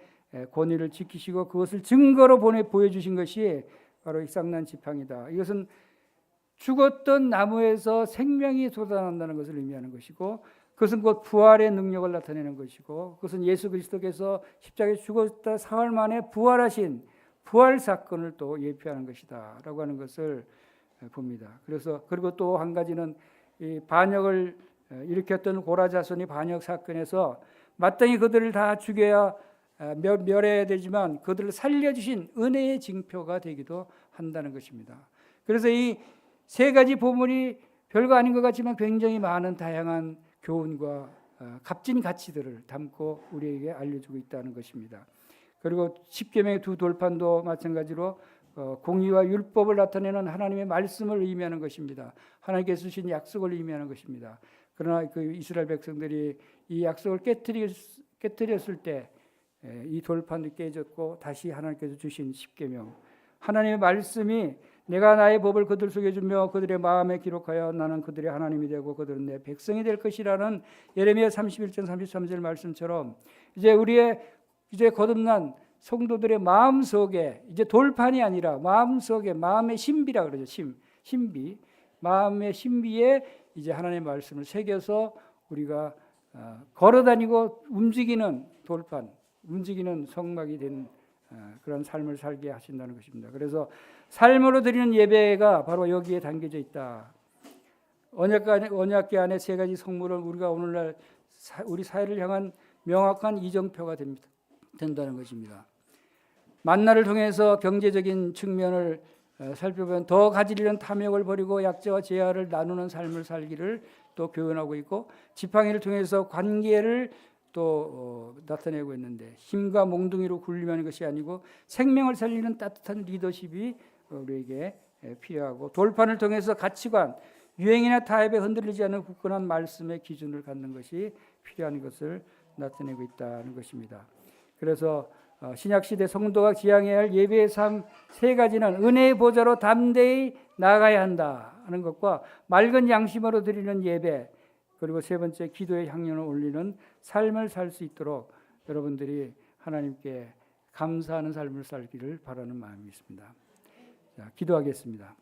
권위를 지키시고 그것을 증거로 보여주신 것이 바로 이 쌍난 지팡이다. 이것은 죽었던 나무에서 생명이 솟아난다는 것을 의미하는 것이고, 그것은 곧 부활의 능력을 나타내는 것이고, 그것은 예수 그리스도께서 십자가에 죽었다 사흘 만에 부활하신 부활 사건을 또 예표하는 것이다라고 하는 것을 봅니다. 그리고 또 한 가지는 이 반역을 일으켰던 고라 자손이 반역 사건에서 마땅히 그들을 다 죽여야 멸해야 되지만 그들을 살려주신 은혜의 징표가 되기도 한다는 것입니다. 그래서 이 세 가지 보물이 별거 아닌 것 같지만 굉장히 많은 다양한 교훈과 값진 가치들을 담고 우리에게 알려주고 있다는 것입니다. 그리고 십계명의 두 돌판도 마찬가지로 공의와 율법을 나타내는 하나님의 말씀을 의미하는 것입니다. 하나님께서 주신 약속을 의미하는 것입니다. 그러나 그 이스라엘 백성들이 이 약속을 깨뜨렸을 때 이 돌판도 깨졌고 다시 하나님께서 주신 십계명, 하나님의 말씀이 내가 나의 법을 그들 속에 주며 그들의 마음에 기록하여 나는 그들의 하나님이 되고 그들은 내 백성이 될 것이라는 예레미야 31장 33절 말씀처럼 이제 거듭난 성도들의 마음 속에 이제 돌판이 아니라 마음 속에 마음의 신비라 그러죠. 신비. 마음의 신비에 이제 하나님의 말씀을 새겨서 우리가 걸어다니고 움직이는 돌판, 움직이는 성막이 된 그런 삶을 살게 하신다는 것입니다. 그래서 삶으로 드리는 예배가 바로 여기에 담겨져 있다. 언약궤 안에 세 가지 성물은 우리가 오늘날 우리 사회를 향한 명확한 이정표가 된다는 것입니다. 만나를 통해서 경제적인 측면을 살펴보면 더 가지려는 탐욕을 버리고 약자와 제하를 나누는 삶을 살기를 또 교훈하고 있고, 지팡이를 통해서 관계를 또 나타내고 있는데 힘과 몽둥이로 굴림하는 것이 아니고 생명을 살리는 따뜻한 리더십이 우리에게 필요하고, 돌판을 통해서 가치관, 유행이나 타협에 흔들리지 않는 굳건한 말씀의 기준을 갖는 것이 필요한 것을 나타내고 있다는 것입니다. 그래서 신약시대 성도가 지향해야 할 예배의 삶 세 가지는 은혜의 보좌로 담대히 나아가야 한다 하는 것과 맑은 양심으로 드리는 예배, 그리고 세 번째 기도의 향연을 올리는 삶을 살 수 있도록 여러분들이 하나님께 감사하는 삶을 살기를 바라는 마음이 있습니다. 자, 기도하겠습니다.